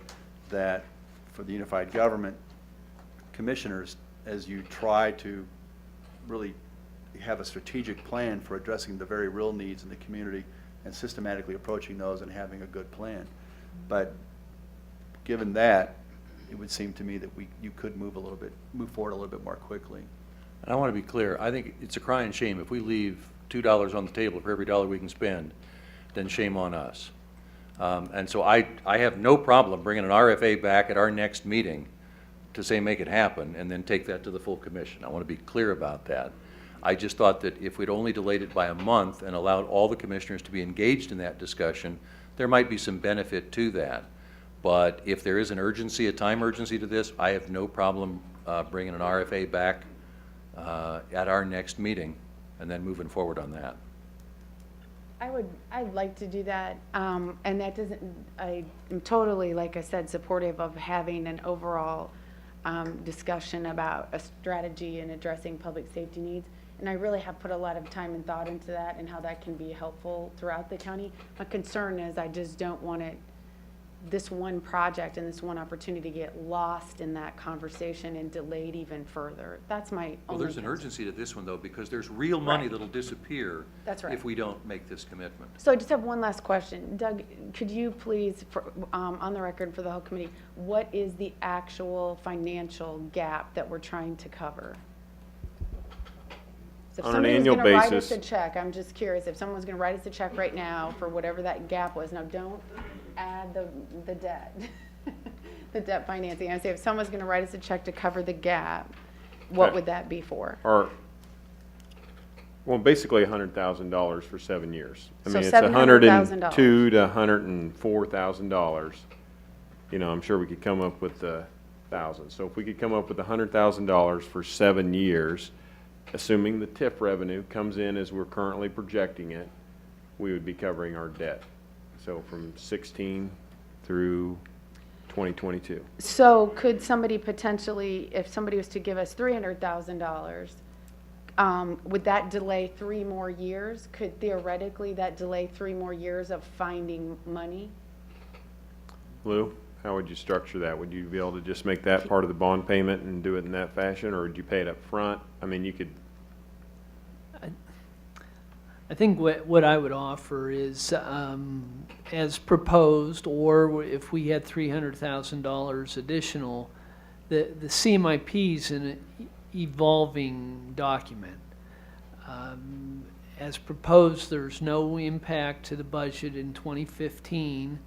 [SPEAKER 8] that for the unified government commissioners, as you try to really have a strategic plan for addressing the very real needs in the community and systematically approaching those and having a good plan. But given that, it would seem to me that you could move forward a little bit more quickly.
[SPEAKER 1] And I want to be clear, I think it's a crying shame if we leave $2 on the table for every dollar we can spend, then shame on us. And so I have no problem bringing an RFA back at our next meeting to say make it happen, and then take that to the full commission. I want to be clear about that. I just thought that if we'd only delayed it by a month and allowed all the commissioners to be engaged in that discussion, there might be some benefit to that. But if there is an urgency, a time urgency to this, I have no problem bringing an RFA back at our next meeting and then moving forward on that.
[SPEAKER 4] I'd like to do that, and that doesn't, I am totally, like I said, supportive of having an overall discussion about a strategy in addressing public safety needs. And I really have put a lot of time and thought into that and how that can be helpful throughout the county. My concern is I just don't want it, this one project and this one opportunity to get lost in that conversation and delayed even further. That's my only
[SPEAKER 1] Well, there's an
[SPEAKER 4] concern.
[SPEAKER 1] urgency to this one, though, because there's real money
[SPEAKER 4] Right.
[SPEAKER 1] that'll disappear
[SPEAKER 4] That's right.
[SPEAKER 1] if we don't make this commitment.
[SPEAKER 4] So I just have one last question. Doug, could you please, on the record for the whole committee, what is the actual financial gap that we're trying to cover? So if
[SPEAKER 7] On an
[SPEAKER 4] somebody was
[SPEAKER 7] annual
[SPEAKER 4] gonna write us
[SPEAKER 7] basis-
[SPEAKER 4] a check, I'm just curious, if someone's gonna write us a check right now for whatever that gap was, now don't add the debt, the debt financing. I say if someone's gonna write us a check to cover the gap, what
[SPEAKER 7] Okay.
[SPEAKER 4] would that be for?
[SPEAKER 7] Or, well, basically $100,000 for 7 years. I
[SPEAKER 4] So
[SPEAKER 7] mean, it's
[SPEAKER 4] $700,000.
[SPEAKER 7] $102,000 to $104,000. You know, I'm sure we could come up with the thousand. So if we could come up with $100,000 for 7 years, assuming the TIF revenue comes in as we're currently projecting it, we would be covering our debt. So from 16 through 2022.
[SPEAKER 4] So could somebody potentially, if somebody was to give us $300,000, would that delay 3 more years? Could theoretically that delay 3 more years of finding money?
[SPEAKER 7] Lou, how would you structure that? Would you be able to just make that part of the bond payment and do it in that fashion, or would you pay it up front? I mean, you could,
[SPEAKER 9] I think what I would offer is, as proposed, or if we had $300,000 additional, the CMIP is an evolving document. As proposed, there's no impact to the budget in 2015.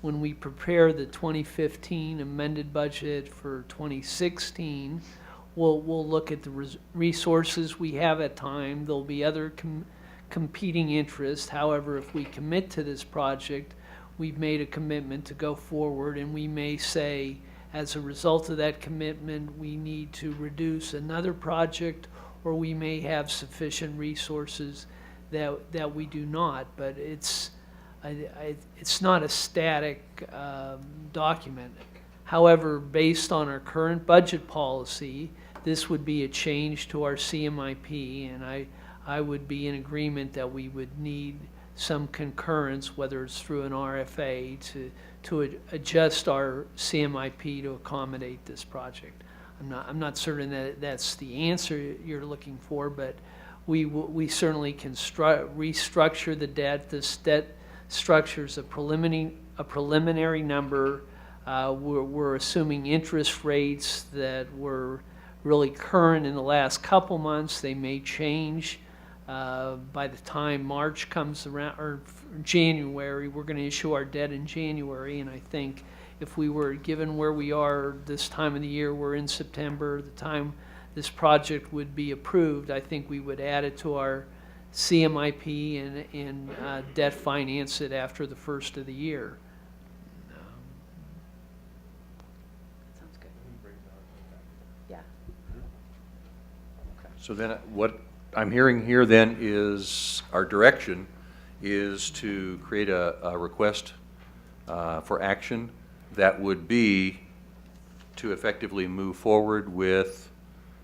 [SPEAKER 9] When we prepare the 2015 amended budget for 2016, we'll look at the resources we have at time. There'll be other competing interests. However, if we commit to this project, we've made a commitment to go forward, and we may say, as a result of that commitment, we need to reduce another project, or we may have sufficient resources that we do not. But it's not a static document. However, based on our current budget policy, this would be a change to our CMIP, and I would be in agreement that we would need some concurrence, whether it's through an RFA, to adjust our CMIP to accommodate this project. I'm not certain that that's the answer you're looking for, but we certainly can restructure the debt. This debt structure is a preliminary number. We're assuming interest rates that were really current in the last couple months. They may change by the time March comes around, or January. We're going to issue our debt in January, and I think if we were given where we are this time of the year, we're in September, the time this project would be approved, I think we would add it to our CMIP and debt finance it after the first of the year.
[SPEAKER 4] Sounds good. Yeah.
[SPEAKER 1] So then what I'm hearing here then is our direction is to create a request for action that would be to effectively move forward with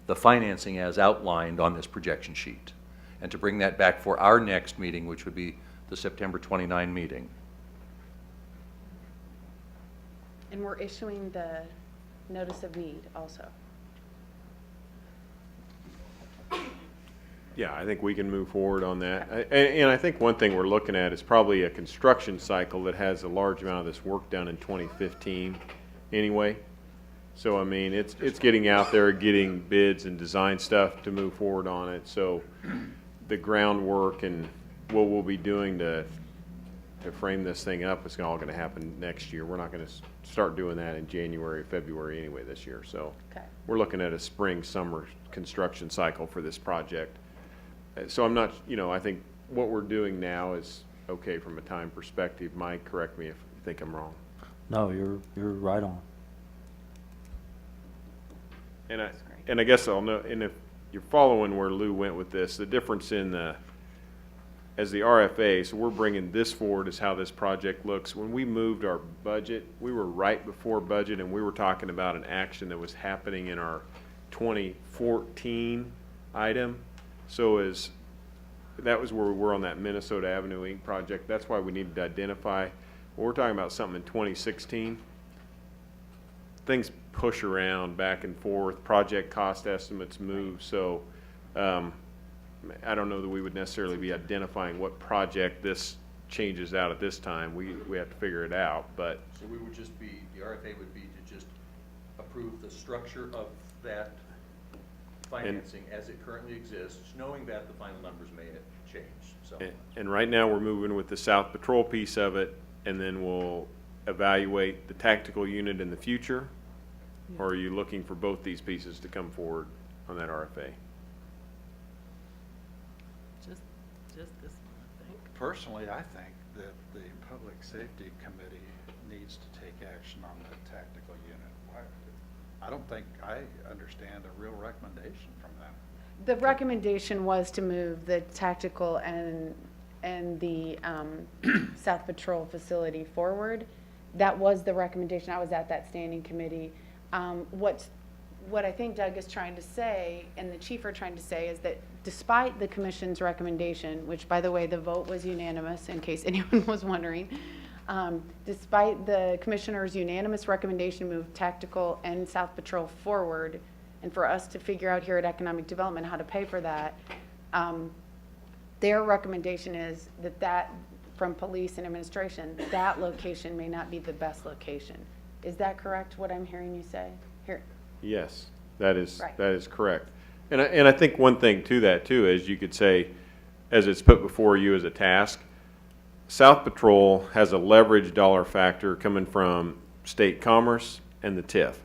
[SPEAKER 1] the financing as outlined on this projection sheet, and to bring that back for our next meeting, which would be the September 29 meeting.
[SPEAKER 4] And we're issuing the notice of need also.
[SPEAKER 7] yeah, I think we can move forward on that. And I think one thing we're looking at is probably a construction cycle that has a large amount of this work done in 2015 anyway. So, I mean, it's getting out there, getting bids and design stuff to move forward on it. So the groundwork and what we'll be doing to to frame this thing up, it's all gonna happen next year. We're not gonna start doing that in January, February anyway this year, so.
[SPEAKER 4] Okay.
[SPEAKER 7] We're looking at a spring, summer construction cycle for this project. So I'm not, I think what we're doing now is okay from a time perspective. Mike, correct me if you think I'm wrong.
[SPEAKER 6] No, you're right on.
[SPEAKER 7] And I guess I'll know, and if you're following where Lou went with this, the difference in as the RFA, so we're bringing this forward as how this project looks. When we moved our budget, we were right before budget, and we were talking about an action that was happening in our 2014 item. So that was where we were on that Minnesota Avenue Inc. project. That's why we needed to identify. When we're talking about something in 2016, things push around back and forth, project cost estimates move, so I don't know that we would necessarily be identifying what project this changes out at this time. We have to figure it out, but
[SPEAKER 1] So we would just be, the RFA would be to just approve the structure of that financing as it currently exists, knowing that the final numbers may have changed, so.
[SPEAKER 7] and right now we're moving with the South Patrol piece of it, and then we'll evaluate the tactical unit in the future. Or are you looking for both these pieces to come forward on that RFA?
[SPEAKER 5] Just this one, I think.
[SPEAKER 11] Personally, I think that the Public Safety Committee needs to take action on the tactical unit. I don't think I understand a real recommendation from them.
[SPEAKER 4] The recommendation was to move the tactical and the South Patrol facility forward. That was the recommendation. I was at that standing committee. What I think Doug is trying to say, and the chief are trying to say, is that despite the commission's recommendation, which, by the way, the vote was unanimous, in case anyone was wondering, despite the commissioner's unanimous recommendation to move tactical and South Patrol forward, and for us to figure out here at Economic Development how to pay for that, their recommendation is that from police and administration, that location may not be the best location. Is that correct, what I'm hearing you say? Here.
[SPEAKER 7] Yes, that is
[SPEAKER 4] Right.
[SPEAKER 7] correct. And I think one thing to that too is you could say, as it's put before you as a task, South Patrol has a leverage dollar factor coming from state commerce and the TIF.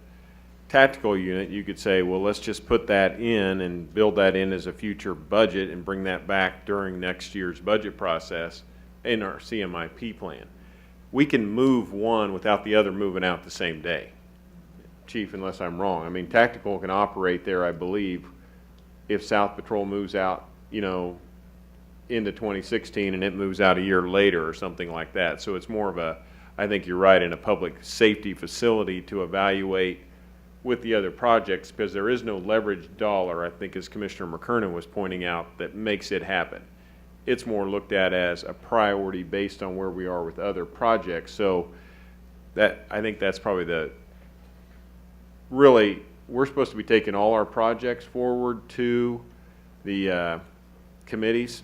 [SPEAKER 7] Tactical unit, you could say, well, let's just put that in and build that in as a future budget and bring that back during next year's budget process in our CMIP plan. We can move one without the other moving out the same day. Chief, unless I'm wrong. I mean, tactical can operate there, I believe, if South Patrol moves out, into 2016 and it moves out a year later or something like that. So it's more of I think you're right, in a public safety facility to evaluate with the other projects, because there is no leverage dollar, I think, as Commissioner McKernan was pointing out, that makes it happen. It's more looked at as a priority based on where we are with other projects. So I think that's probably really, we're supposed to be taking all our projects forward to the committees.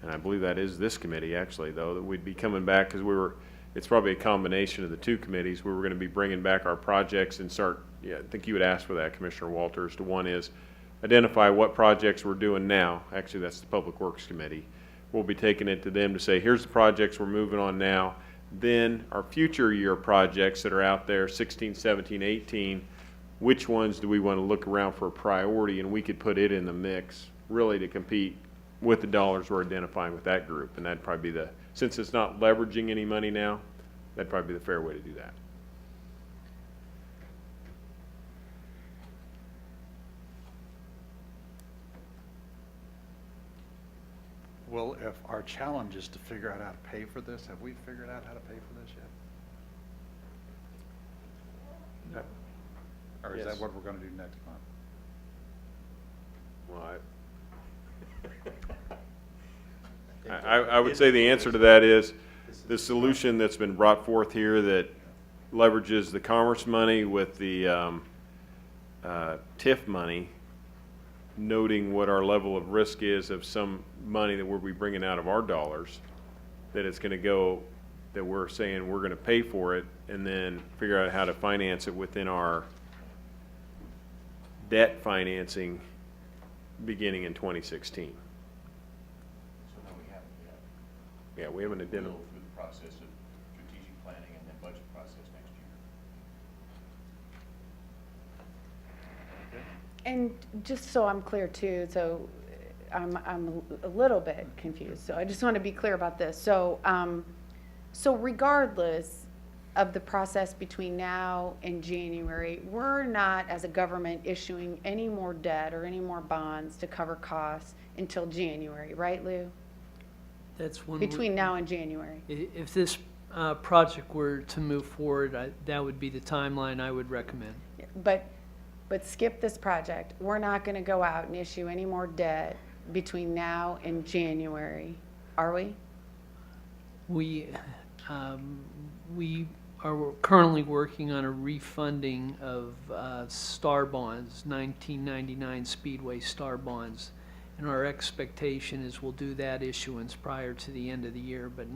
[SPEAKER 7] And I believe that is this committee, actually, though, that we'd be coming back, because it's probably a combination of the two committees where we're going to be bringing back our projects and I think you would ask for that, Commissioner Walters. One is identify what projects we're doing now. Actually, that's the Public Works Committee. We'll be taking it to them to say, here's the projects we're moving on now. Then our future year projects that are out there, 16, 17, 18, which ones do we want to look around for a priority, and we could put it in the mix really to compete with the dollars we're identifying with that group. And that'd probably be since it's not leveraging any money now, that'd probably be the fair way to do that.
[SPEAKER 11] Well, if our challenge is to figure out how to pay for this, have we figured out how to pay for this yet? Or is
[SPEAKER 7] Yes.
[SPEAKER 11] that what we're gonna do next month?
[SPEAKER 7] Well, I would say the answer to that is the solution that's been brought forth here that leverages the commerce money with the TIF money, noting what our level of risk is of some money that we'll be bringing out of our dollars, that it's going to go, that we're saying we're going to pay for it, and then figure out how to finance it within our debt financing beginning in 2016. Yeah, we haven't identified.
[SPEAKER 1] through the process of strategic planning and then budget process next year.
[SPEAKER 4] And just so I'm clear too, so I'm a little bit confused, so I just want to be clear about this. So, so regardless of the process between now and January, we're not, as a government, issuing any more debt or any more bonds to cover costs until January, right, Lou?
[SPEAKER 9] That's when. we-
[SPEAKER 4] Between now and January.
[SPEAKER 9] If this project were to move forward, that would be the timeline I would recommend.
[SPEAKER 4] But skip this project. We're not going to go out and issue any more debt between now and January, are we?
[SPEAKER 9] We are currently working on a refunding of star bonds, 1999 Speedway star bonds. And our expectation is we'll do that issuance prior to the end of the year, but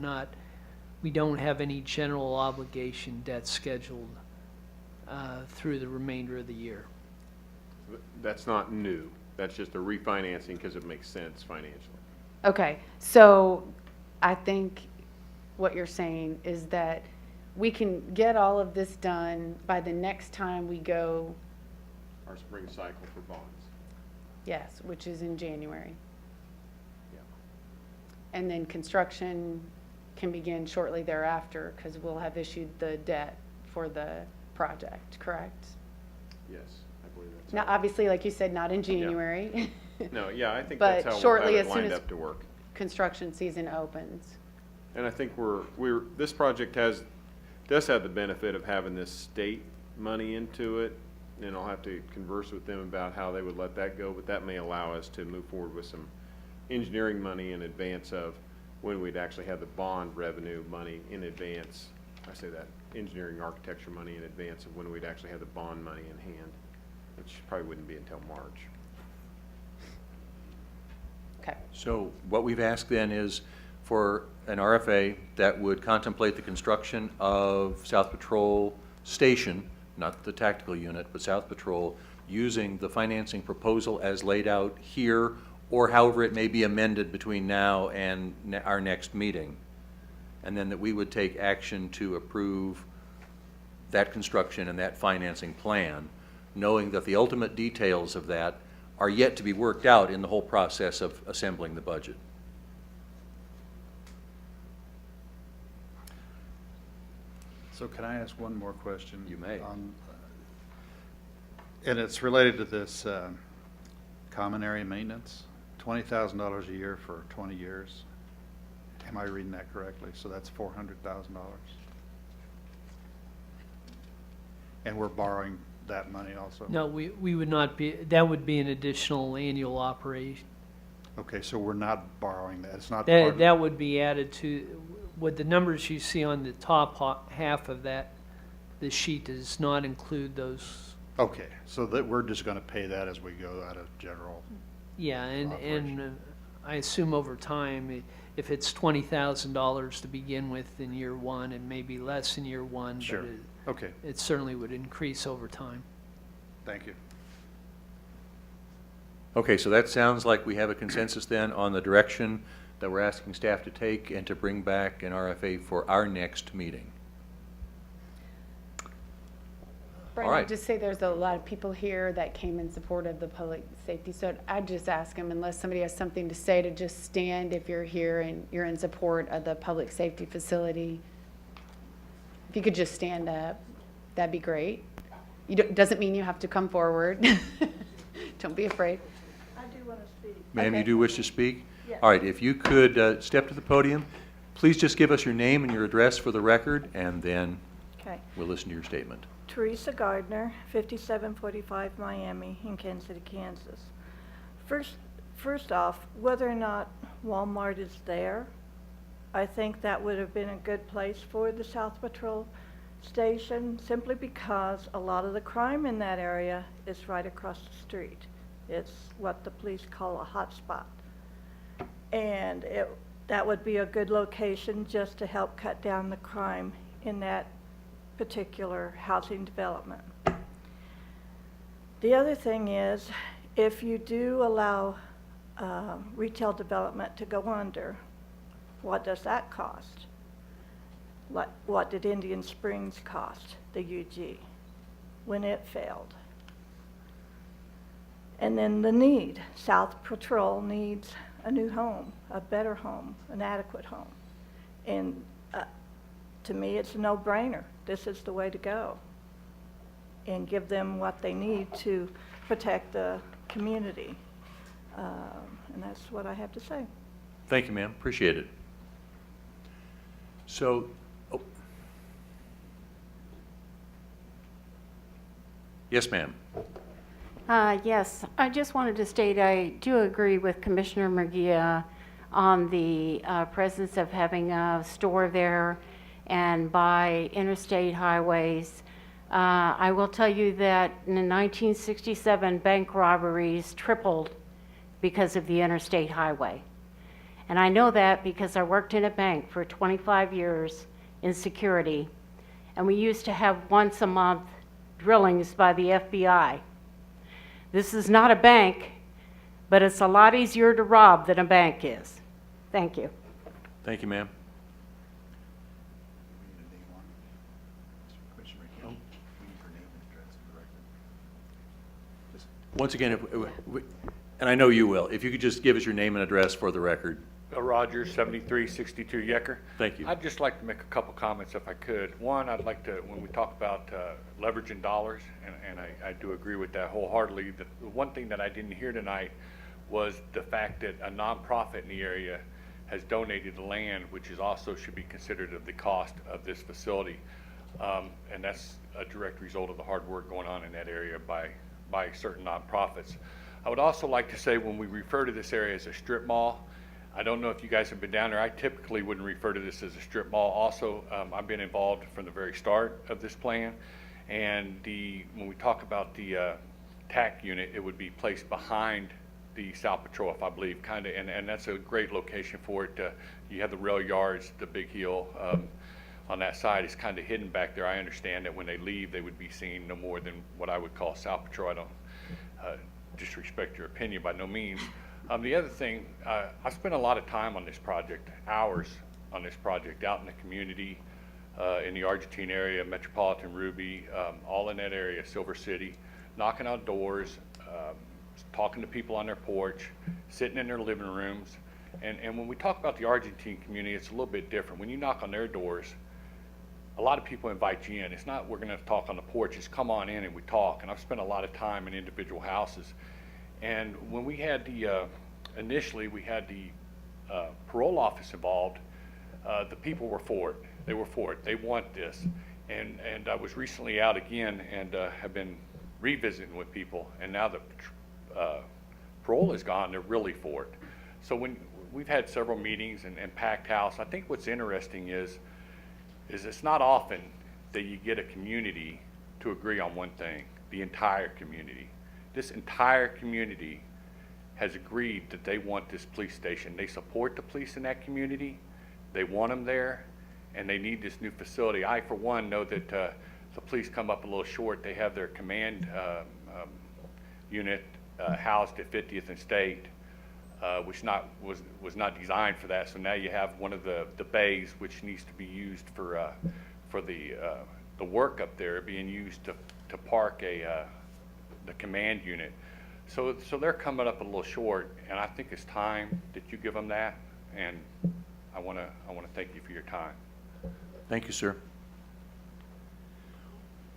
[SPEAKER 9] we don't have any general obligation debt scheduled through the remainder of the year.
[SPEAKER 7] That's not new. That's just a refinancing because it makes sense financially.
[SPEAKER 4] Okay, so I think what you're saying is that we can get all of this done by the next time we go,
[SPEAKER 7] Our spring cycle for bonds.
[SPEAKER 4] yes, which is in January.
[SPEAKER 7] Yeah.
[SPEAKER 4] And then construction can begin shortly thereafter because we'll have issued the debt for the project, correct?
[SPEAKER 7] Yes, I believe that's.
[SPEAKER 4] Now,
[SPEAKER 7] how-
[SPEAKER 4] obviously, like you said, not in January.
[SPEAKER 7] No, yeah, I think
[SPEAKER 4] But
[SPEAKER 7] that's how we'll have
[SPEAKER 4] shortly,
[SPEAKER 7] it
[SPEAKER 4] as soon
[SPEAKER 7] lined
[SPEAKER 4] as-
[SPEAKER 7] up to work.
[SPEAKER 4] Construction season opens.
[SPEAKER 7] And I think this project does have the benefit of having this state money into it. And I'll have to converse with them about how they would let that go, but that may allow us to move forward with some engineering money in advance of when we'd actually have the bond revenue money in advance. I say that, engineering architecture money in advance of when we'd actually have the bond money in hand, which probably wouldn't be until March.
[SPEAKER 4] Okay.
[SPEAKER 1] So what we've asked then is for an RFA that would contemplate the construction of South Patrol Station, not the tactical unit, but South Patrol, using the financing proposal as laid out here, or however it may be amended between now and our next meeting. And then that we would take action to approve that construction and that financing plan, knowing that the ultimate details of that are yet to be worked out in the whole process of assembling the budget.
[SPEAKER 11] So can I ask one more question?
[SPEAKER 1] You may.
[SPEAKER 11] And it's related to this common area maintenance, $20,000 a year for 20 years. Am I reading that correctly? So that's $400,000. And we're borrowing that money also?
[SPEAKER 9] No, we would not be, that would be an additional annual operation.
[SPEAKER 11] Okay, so we're not borrowing that. It's not part of.
[SPEAKER 9] That would be added to, what the numbers you see on the top half of that, the sheet does not include those.
[SPEAKER 11] Okay, so that we're just going to pay that as we go out of general.
[SPEAKER 9] Yeah, and
[SPEAKER 11] Operation.
[SPEAKER 9] I assume over time, if it's $20,000 to begin with in year one, it may be less in year one.
[SPEAKER 11] Sure.
[SPEAKER 9] But
[SPEAKER 11] Okay,
[SPEAKER 9] it certainly would increase over time.
[SPEAKER 11] thank you.
[SPEAKER 1] Okay, so that sounds like we have a consensus then on the direction that we're asking staff to take and to bring back an RFA for our next meeting.
[SPEAKER 4] Brandon,
[SPEAKER 1] right.
[SPEAKER 4] just say there's a lot of people here that came in support of the public safety, so I'd just ask them, unless somebody has something to say, to just stand if you're here and you're in support of the public safety facility. If you could just stand up, that'd be great. Doesn't mean you have to come forward. Don't be afraid.
[SPEAKER 2] I do want to speak.
[SPEAKER 1] Ma'am, you
[SPEAKER 4] Okay.
[SPEAKER 1] do wish to speak?
[SPEAKER 2] Yes.
[SPEAKER 1] All right, if you could step to the podium, please just give us your name and your address for the record, and then
[SPEAKER 2] Okay.
[SPEAKER 1] we'll listen to your statement.
[SPEAKER 2] Teresa Gardner, 5745 Miami in Kansas City, Kansas. First off, whether or not Walmart is there, I think that would have been a good place for the South Patrol Station, simply because a lot of the crime in that area is right across the street. It's what the police call a hot spot. And that would be a good location just to help cut down the crime in that particular housing development. The other thing is, if you do allow retail development to go under, What does that cost? What did Indian Springs cost, the UG, when it failed? And then the need. South Patrol needs a new home, a better home, an adequate home. And to me, it's a no-brainer. This is the way to go. And give them what they need to protect the community. And that's what I have to say.
[SPEAKER 1] Thank you, ma'am. Appreciate it. So, oh. Yes, ma'am.
[SPEAKER 12] Yes, I just wanted to state I do agree with Commissioner Murguia on the presence of having a store there and by interstate highways. I will tell you that in 1967, bank robberies tripled because of the interstate highway. And I know that because I worked in a bank for 25 years in security, and we used to have once a month drillings by the FBI. This is not a bank, but it's a lot easier to rob than a bank is. Thank you.
[SPEAKER 1] Thank you, ma'am. Once again, and I know you will, if you could just give us your name and address for the record.
[SPEAKER 13] Rogers, 7362 Yecker.
[SPEAKER 1] Thank you.
[SPEAKER 13] I'd just like to make a couple comments if I could. One, I'd like to, when we talk about leveraging dollars, and I do agree with that wholeheartedly, the one thing that I didn't hear tonight was the fact that a nonprofit in the area has donated the land, which is also should be considered of the cost of this facility. And that's a direct result of the hard work going on in that area by certain nonprofits. I would also like to say when we refer to this area as a strip mall, I don't know if you guys have been down there. I typically wouldn't refer to this as a strip mall. Also, I've been involved from the very start of this plan. And when we talk about the TAC unit, it would be placed behind the South Patrol, if I believe, and that's a great location for it. You have the rail yards, the big hill on that side is kind of hidden back there. I understand that when they leave, they would be seen no more than what I would call South Patrol. I don't disrespect your opinion by no means. The other thing, I spent a lot of time on this project, hours on this project, out in the community, in the Argentine area, Metropolitan, Ruby, all in that area, Silver City, knocking on doors, talking to people on their porch, sitting in their living rooms. And when we talk about the Argentine community, it's a little bit different. When you knock on their doors, a lot of people invite you in. It's not we're going to talk on the porch, it's come on in and we talk. And I've spent a lot of time in individual houses. And when we had initially we had the parole office involved, the people were for it. They were for it. They want this. And I was recently out again and have been revisiting with people. And now that parole is gone, they're really for it. So when we've had several meetings and packed house, I think what's interesting is it's not often that you get a community to agree on one thing, the entire community. This entire community has agreed that they want this police station. They support the police in that community. They want them there, and they need this new facility. I, for one, know that the police come up a little short. They have their command unit housed at 50th and State, which was not designed for that. So now you have one of the bays which needs to be used for the work up there being used to park the command unit. So they're coming up a little short, and I think it's time that you give them that. And I want to thank you for your time.
[SPEAKER 1] Thank you, sir.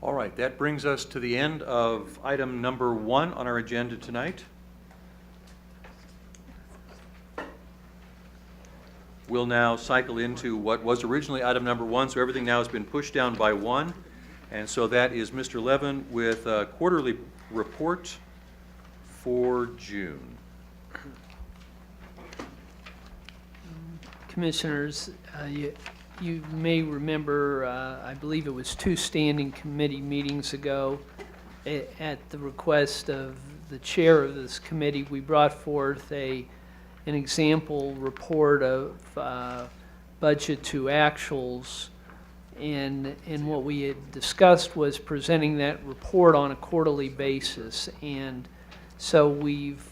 [SPEAKER 1] All right, that brings us to the end of item number 1 on our agenda tonight. We'll now cycle into what was originally item number 1, so everything now has been pushed down by 1. And so that is Mr. Levin with a quarterly report for June.
[SPEAKER 9] Commissioners, you may remember, I believe it was 2 standing committee meetings ago, at the request of the chair of this committee, we brought forth an example report of budget to actuals, and what we had discussed was presenting that report on a quarterly basis. And so we've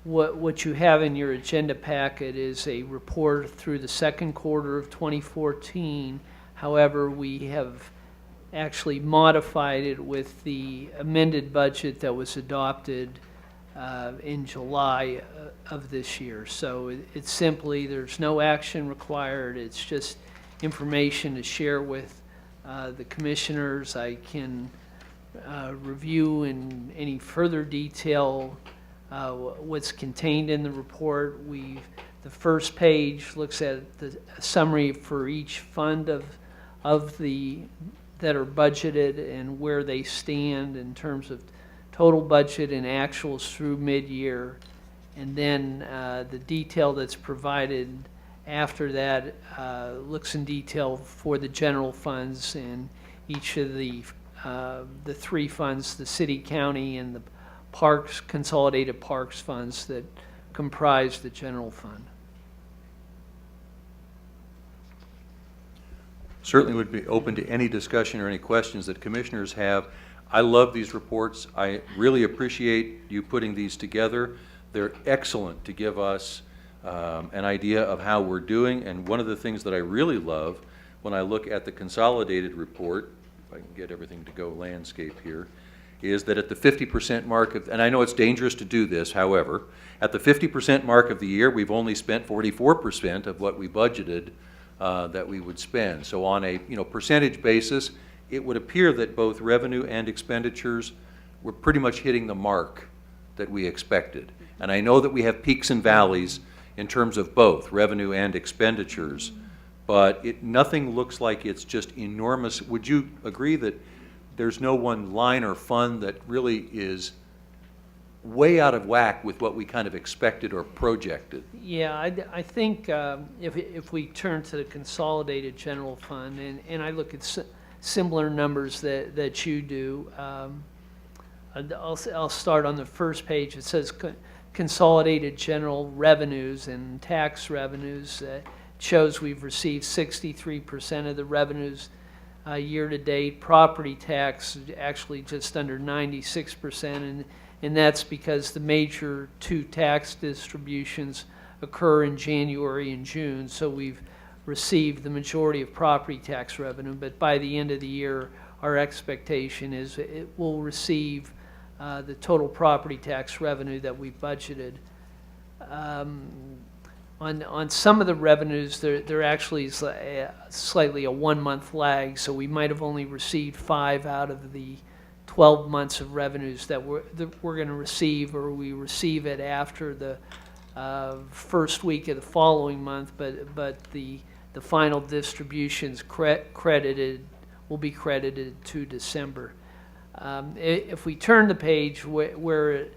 [SPEAKER 9] what you have in your agenda packet is a report through the second quarter of 2014. However, we have actually modified it with the amended budget that was adopted in July of this year. So it's simply, there's no action required. It's just information to share with the commissioners. I can review in any further detail what's contained in the report. The first page looks at the summary for each fund of the that are budgeted and where they stand in terms of total budget and actuals through mid-year. And then the detail that's provided after that looks in detail for the general funds and each of the three funds, the city, county, and the parks, consolidated parks funds that comprise the general fund.
[SPEAKER 1] Certainly would be open to any discussion or any questions that commissioners have. I love these reports. I really appreciate you putting these together. They're excellent to give us an idea of how we're doing. And one of the things that I really love when I look at the consolidated report, if I can get everything to go landscape here, is that at the 50% mark of, and I know it's dangerous to do this, however, at the 50% mark of the year, we've only spent 44% of what we budgeted that we would spend. So on a percentage basis, it would appear that both revenue and expenditures were pretty much hitting the mark that we expected. And I know that we have peaks and valleys in terms of both revenue and expenditures, but nothing looks like it's just enormous. Would you agree that there's no one line or fund that really is way out of whack with what we kind of expected or projected?
[SPEAKER 9] Yeah, I think if we turn to the consolidated general fund, and I look at similar numbers that you do, I'll start on the first page. It says consolidated general revenues and tax revenues. Shows we've received 63% of the revenues year to date. Property tax actually just under 96%, and that's because the major two tax distributions occur in January and June, so we've received the majority of property tax revenue. But by the end of the year, our expectation is it will receive the total property tax revenue that we budgeted. On some of the revenues, there actually is slightly a 1 month lag, so we might have only received 5 out of the 12 months of revenues that we're going to receive, or we receive it after the first week of the following month, but the final distributions will be credited to December. If we turn the page where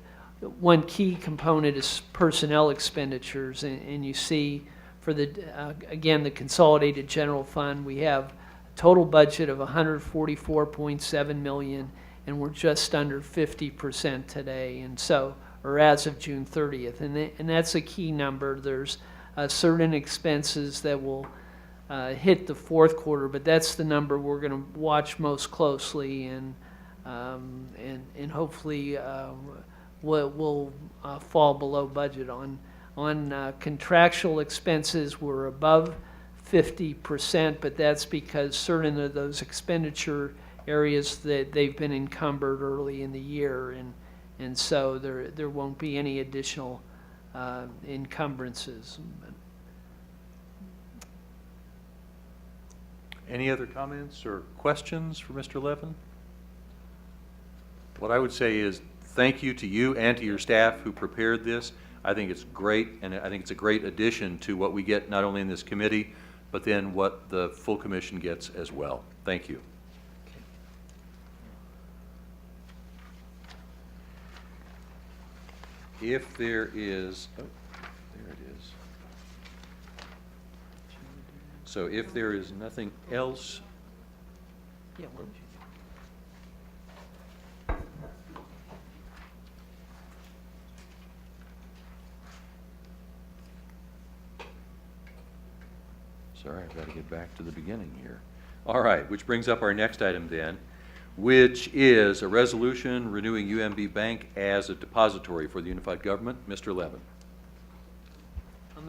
[SPEAKER 9] one key component is personnel expenditures, and you see for again, the consolidated general fund, we have a total budget of $144.7 million, and we're just under 50% today, and so, or as of June 30th, and that's a key number. There's certain expenses that will hit the fourth quarter, but that's the number we're going to watch most closely, and hopefully will fall below budget. On contractual expenses, we're above 50%, but that's because certain of those expenditure areas that they've been encumbered early in the year, and so there won't be any additional encumbrances.
[SPEAKER 1] Any other comments or questions for Mr. Levin? What I would say is thank you to you and to your staff who prepared this. I think it's great, and I think it's a great addition to what we get not only in this committee, but then what the full commission gets as well. Thank you. If there is, oh, there it is. So if there is nothing else,
[SPEAKER 5] Yeah, well,
[SPEAKER 1] sorry, I've got to get back to the beginning here. All right, which brings up our next item then, which is a resolution renewing UMB Bank as a depository for the unified government. Mr. Levin.
[SPEAKER 9] I'm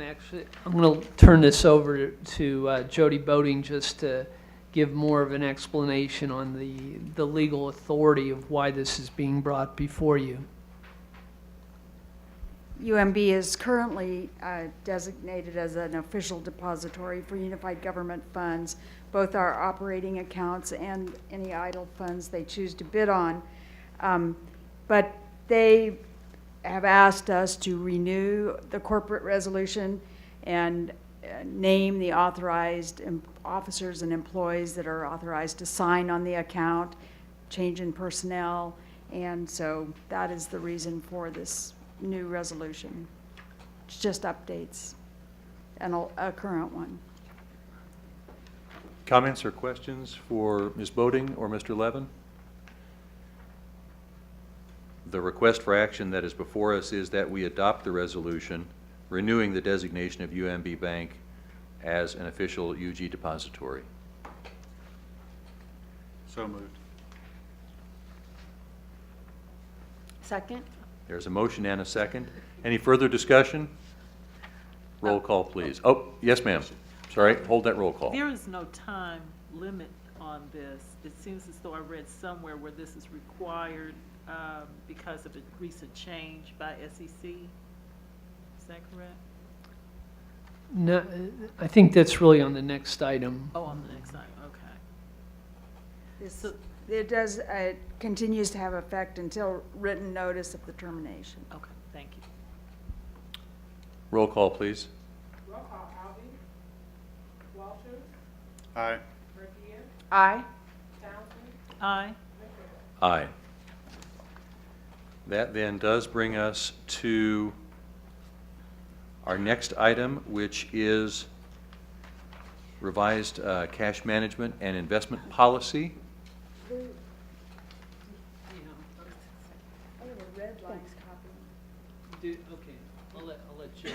[SPEAKER 9] going to turn this over to Jody Boating just to give more of an explanation on the legal authority of why this is being brought before you.
[SPEAKER 14] UMB is currently designated as an official depository for unified government funds, both our operating accounts and any idle funds they choose to bid on. But they have asked us to renew the corporate resolution and name the authorized officers and employees that are authorized to sign on the account, change in personnel, and so that is the reason for this new resolution. It's just updates and a current one.
[SPEAKER 1] Comments or questions for Ms. Boating or Mr. Levin? The request for action that is before us is that we adopt the resolution renewing the designation of UMB Bank as an official UG depository.
[SPEAKER 11] So moved.
[SPEAKER 12] Second?
[SPEAKER 1] There's a motion and a second. Any further discussion? Roll call, please. Oh, yes, ma'am. Sorry, hold that roll call.
[SPEAKER 5] There is no time limit on this. It seems as though I read somewhere where this is required because of a recent change by SEC. Is that correct?
[SPEAKER 9] No, I think that's really on the next item.
[SPEAKER 5] Oh, on the next item, okay.
[SPEAKER 14] This, it does, it continues to have effect until written notice of the termination.
[SPEAKER 5] Okay, thank you.
[SPEAKER 1] Roll call, please.
[SPEAKER 11] Aye.
[SPEAKER 12] Aye.
[SPEAKER 5] Aye.
[SPEAKER 1] Aye. That then does bring us to our next item, which is revised cash management and investment policy.
[SPEAKER 5] Okay, I'll let you,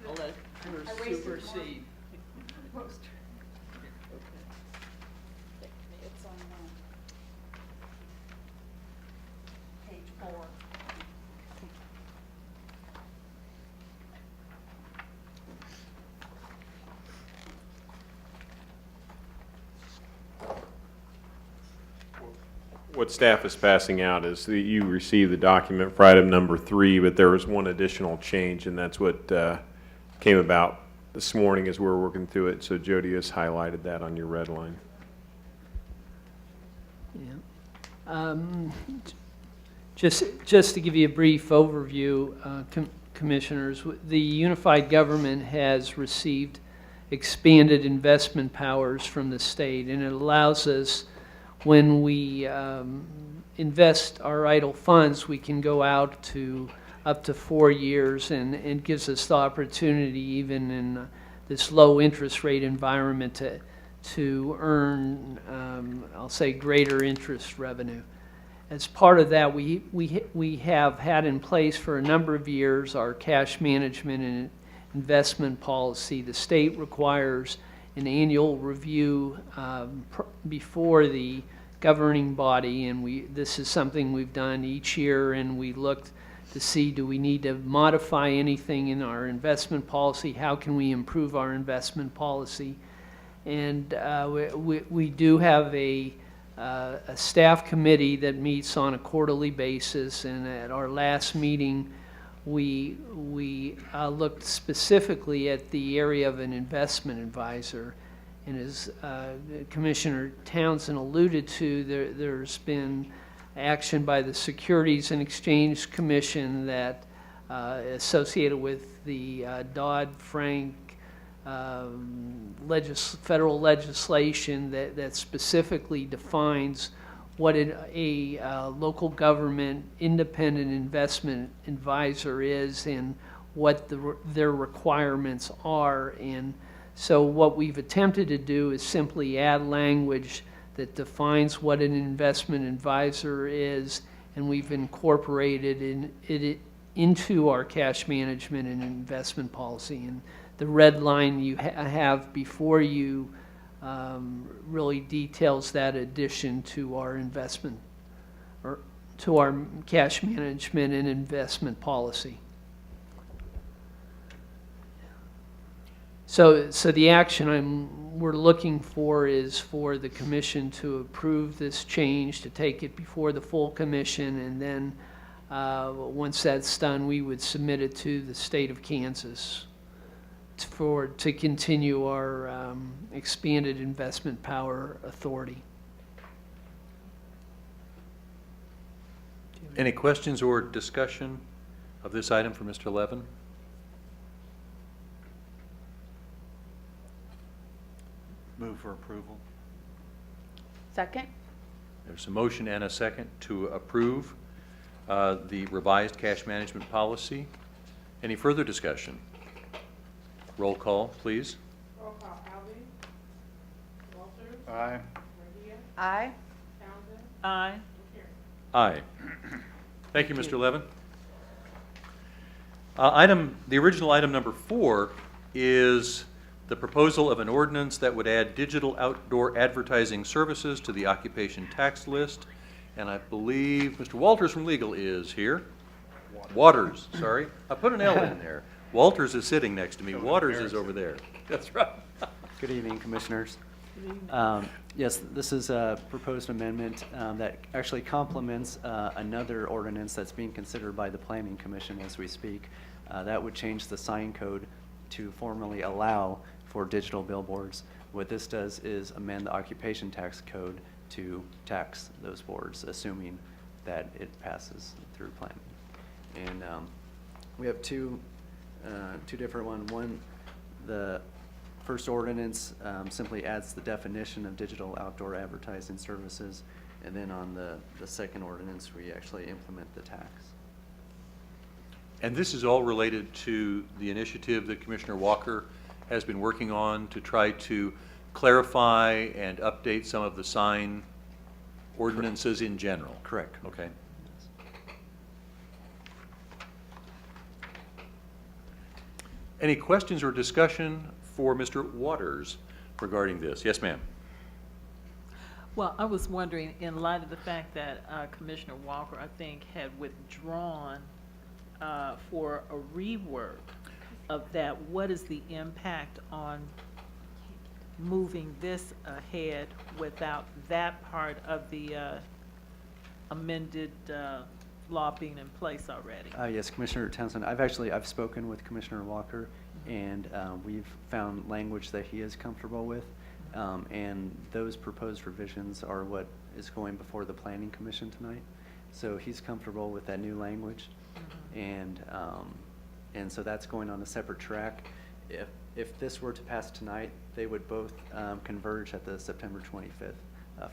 [SPEAKER 5] I'll let her supersede.
[SPEAKER 14] It's on page 4.
[SPEAKER 7] What staff is passing out is that you received the document for item number 3, but there was one additional change, and that's what came about this morning as we were working through it. So Jody has highlighted that on your red line.
[SPEAKER 9] Yeah. Just to give you a brief overview, Commissioners, the unified government has received expanded investment powers from the state, and it allows us, when we invest our idle funds, we can go out to up to 4 years, and gives us the opportunity, even in this low interest rate environment, to earn, I'll say, greater interest revenue. As part of that, we have had in place for a number of years our cash management and investment policy. The state requires an annual review before the governing body, and this is something we've done each year, and we looked to see, do we need to modify anything in our investment policy? How can we improve our investment policy? And we do have a staff committee that meets on a quarterly basis, and at our last meeting, we looked specifically at the area of an investment advisor. And as Commissioner Townsend alluded to, there's been action by the Securities and Exchange Commission that associated with the Dodd-Frank federal legislation that specifically defines what a local government independent investment advisor is and what their requirements are. And so what we've attempted to do is simply add language that defines what an investment advisor is, and we've incorporated it into our cash management and investment policy. And the red line you have before you really details that addition to our investment, or to our cash management and investment policy. So the action we're looking for is for the commission to approve this change, to take it before the full commission, and then, once that's done, we would submit it to the state of Kansas to continue our expanded investment power authority.
[SPEAKER 1] Any questions or discussion of this item for Mr. Levin?
[SPEAKER 11] Move for approval.
[SPEAKER 4] Second?
[SPEAKER 1] There's a motion and a second to approve the revised cash management policy. Any further discussion? Roll call, please.
[SPEAKER 11] Aye.
[SPEAKER 4] Aye.
[SPEAKER 5] Aye.
[SPEAKER 1] Aye. Thank you, Mr. Levin. The original item number 4 is the proposal of an ordinance that would add digital outdoor advertising services to the occupation tax list. And I believe Mr. Walters from Legal is here. Waters, sorry. I put an L in there. Walters is sitting next to me. Waters is over there. That's right.
[SPEAKER 15] Good evening, Commissioners. Yes, this is a proposed amendment that actually complements another ordinance that's being considered by the Planning Commission as we speak. That would change the sign code to formally allow for digital billboards. What this does is amend the occupation tax code to tax those boards, assuming that it passes through planning. And we have two different ones. One, the first ordinance simply adds the definition of digital outdoor advertising services, and then on the second ordinance, we actually implement the tax.
[SPEAKER 1] And this is all related to the initiative that Commissioner Walker has been working on to try to clarify and update some of the sign ordinances in general.
[SPEAKER 15] Correct.
[SPEAKER 1] Okay. Any questions or discussion for Mr. Waters regarding this? Yes, ma'am.
[SPEAKER 5] Well, I was wondering, in light of the fact that Commissioner Walker, I think, had withdrawn for a rework of that, what is the impact on moving this ahead without that part of the amended law being in place already?
[SPEAKER 15] Yes, Commissioner Townsend, I've spoken with Commissioner Walker, and we've found language that he is comfortable with, and those proposed revisions are what is going before the Planning Commission tonight. So he's comfortable with that new language, and so that's going on a separate track. If this were to pass tonight, they would both converge at the September 25th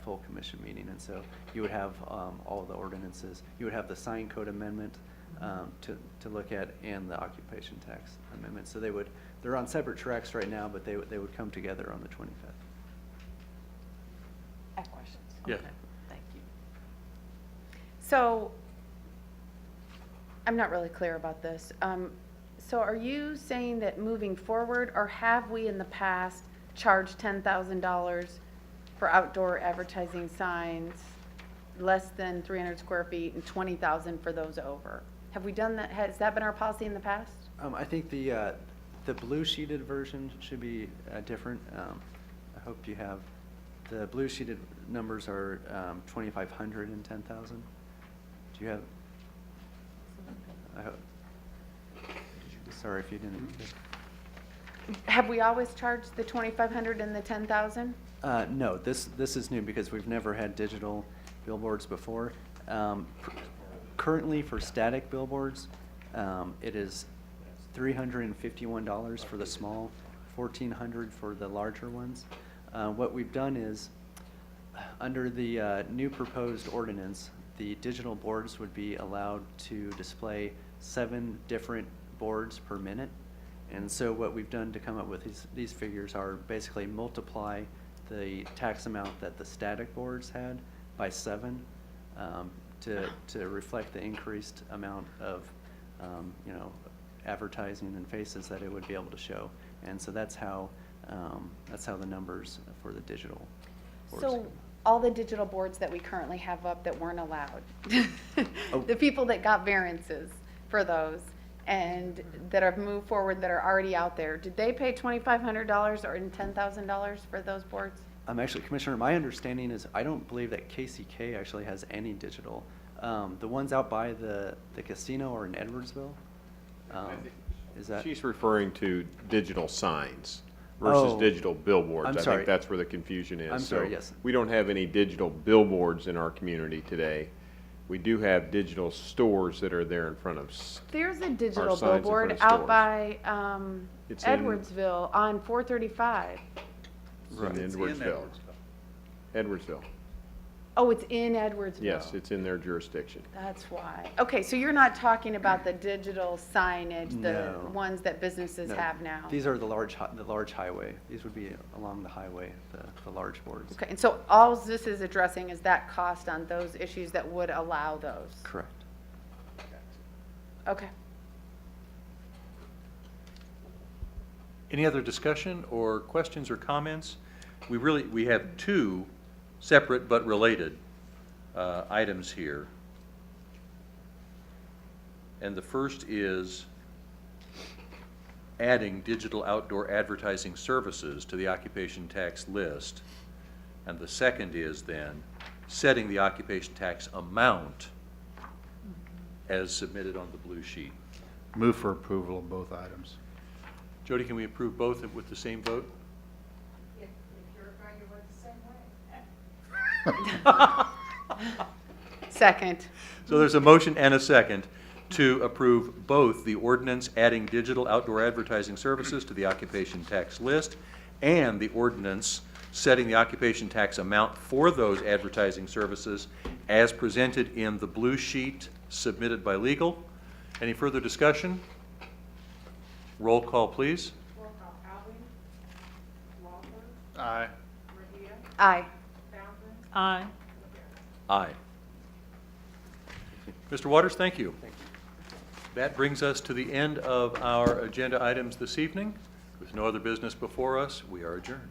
[SPEAKER 15] full commission meeting, and so you would have all the ordinances. You would have the sign code amendment to look at, and the occupation tax amendment. So they're on separate tracks right now, but they would come together on the 25th.
[SPEAKER 4] I have questions.
[SPEAKER 1] Yeah.
[SPEAKER 5] Okay, thank you.
[SPEAKER 4] So, I'm not really clear about this. So are you saying that moving forward, or have we in the past charged $10,000 for outdoor advertising signs less than 300 square feet and 20,000 for those over? Have we done that? Has that been our policy in the past?
[SPEAKER 15] I think the blue sheeted version should be different. I hope you have, the blue sheeted numbers are 2,500 and 10,000. Do you have? I hope. Sorry if you didn't.
[SPEAKER 4] Have we always charged the 2,500 and the 10,000?
[SPEAKER 15] No, this is new because we've never had digital billboards before. Currently for static billboards, it is $351 for the small, $1,400 for the larger ones. What we've done is, under the new proposed ordinance, the digital boards would be allowed to display 7 different boards per minute. And so what we've done to come up with these figures are basically multiply the tax amount that the static boards had by 7 to reflect the increased amount of advertising and faces that it would be able to show. And so that's how That's how the numbers for the digital boards
[SPEAKER 4] So
[SPEAKER 15] go.
[SPEAKER 4] all the digital boards that we currently have up that weren't allowed,
[SPEAKER 15] Oh.
[SPEAKER 4] the people that got variances for those and that have moved forward that are already out there, did they pay $2,500 or $10,000 for those boards?
[SPEAKER 15] Actually, Commissioner, my understanding is I don't believe that KCK actually has any digital. The ones out by the casino are in Edwardsville. Is that?
[SPEAKER 7] She's referring to digital signs versus
[SPEAKER 15] Oh.
[SPEAKER 7] digital billboards.
[SPEAKER 15] I'm
[SPEAKER 7] I
[SPEAKER 15] sorry.
[SPEAKER 7] think that's where the confusion is.
[SPEAKER 15] I'm sorry,
[SPEAKER 7] So
[SPEAKER 15] yes.
[SPEAKER 7] we don't have any digital billboards in our community today. We do have digital stores that are there in front of
[SPEAKER 4] There's a digital
[SPEAKER 7] signs in front
[SPEAKER 4] billboard
[SPEAKER 7] of
[SPEAKER 4] out
[SPEAKER 7] stores.
[SPEAKER 4] by
[SPEAKER 7] It's in-
[SPEAKER 4] Edwardsville on 435.
[SPEAKER 7] in Edwardsville. Edwardsville.
[SPEAKER 4] Oh, it's in Edwardsville?
[SPEAKER 7] Yes, it's in their jurisdiction.
[SPEAKER 4] That's why. Okay, so you're not talking about the digital signage, the
[SPEAKER 15] No.
[SPEAKER 4] ones that businesses
[SPEAKER 15] No,
[SPEAKER 4] have now?
[SPEAKER 15] These are the large highway. These would be along the highway, the large boards.
[SPEAKER 4] Okay, and so all this is addressing is that cost on those issues that would allow those?
[SPEAKER 15] Correct.
[SPEAKER 4] Okay.
[SPEAKER 1] Any other discussion or questions or comments? We have two separate but related items here. And the first is adding digital outdoor advertising services to the occupation tax list. And the second is then setting the occupation tax amount as submitted on the blue sheet.
[SPEAKER 11] Move for approval of both items.
[SPEAKER 1] Jody, can we approve both with the same vote?
[SPEAKER 14] If you're going to vote the same way.
[SPEAKER 4] Second.
[SPEAKER 1] So there's a motion and a second to approve both the ordinance adding digital outdoor advertising services to the occupation tax list and the ordinance setting the occupation tax amount for those advertising services as presented in the blue sheet submitted by legal. Any further discussion? Roll call, please.
[SPEAKER 14] Roll call. Alvin? Walter?
[SPEAKER 11] Aye.
[SPEAKER 14] Mejia?
[SPEAKER 4] Aye.
[SPEAKER 14] Fountain?
[SPEAKER 5] Aye.
[SPEAKER 1] Aye. Mr. Waters, thank you. That brings us to the end of our agenda items this evening. With no other business before us, we are adjourned.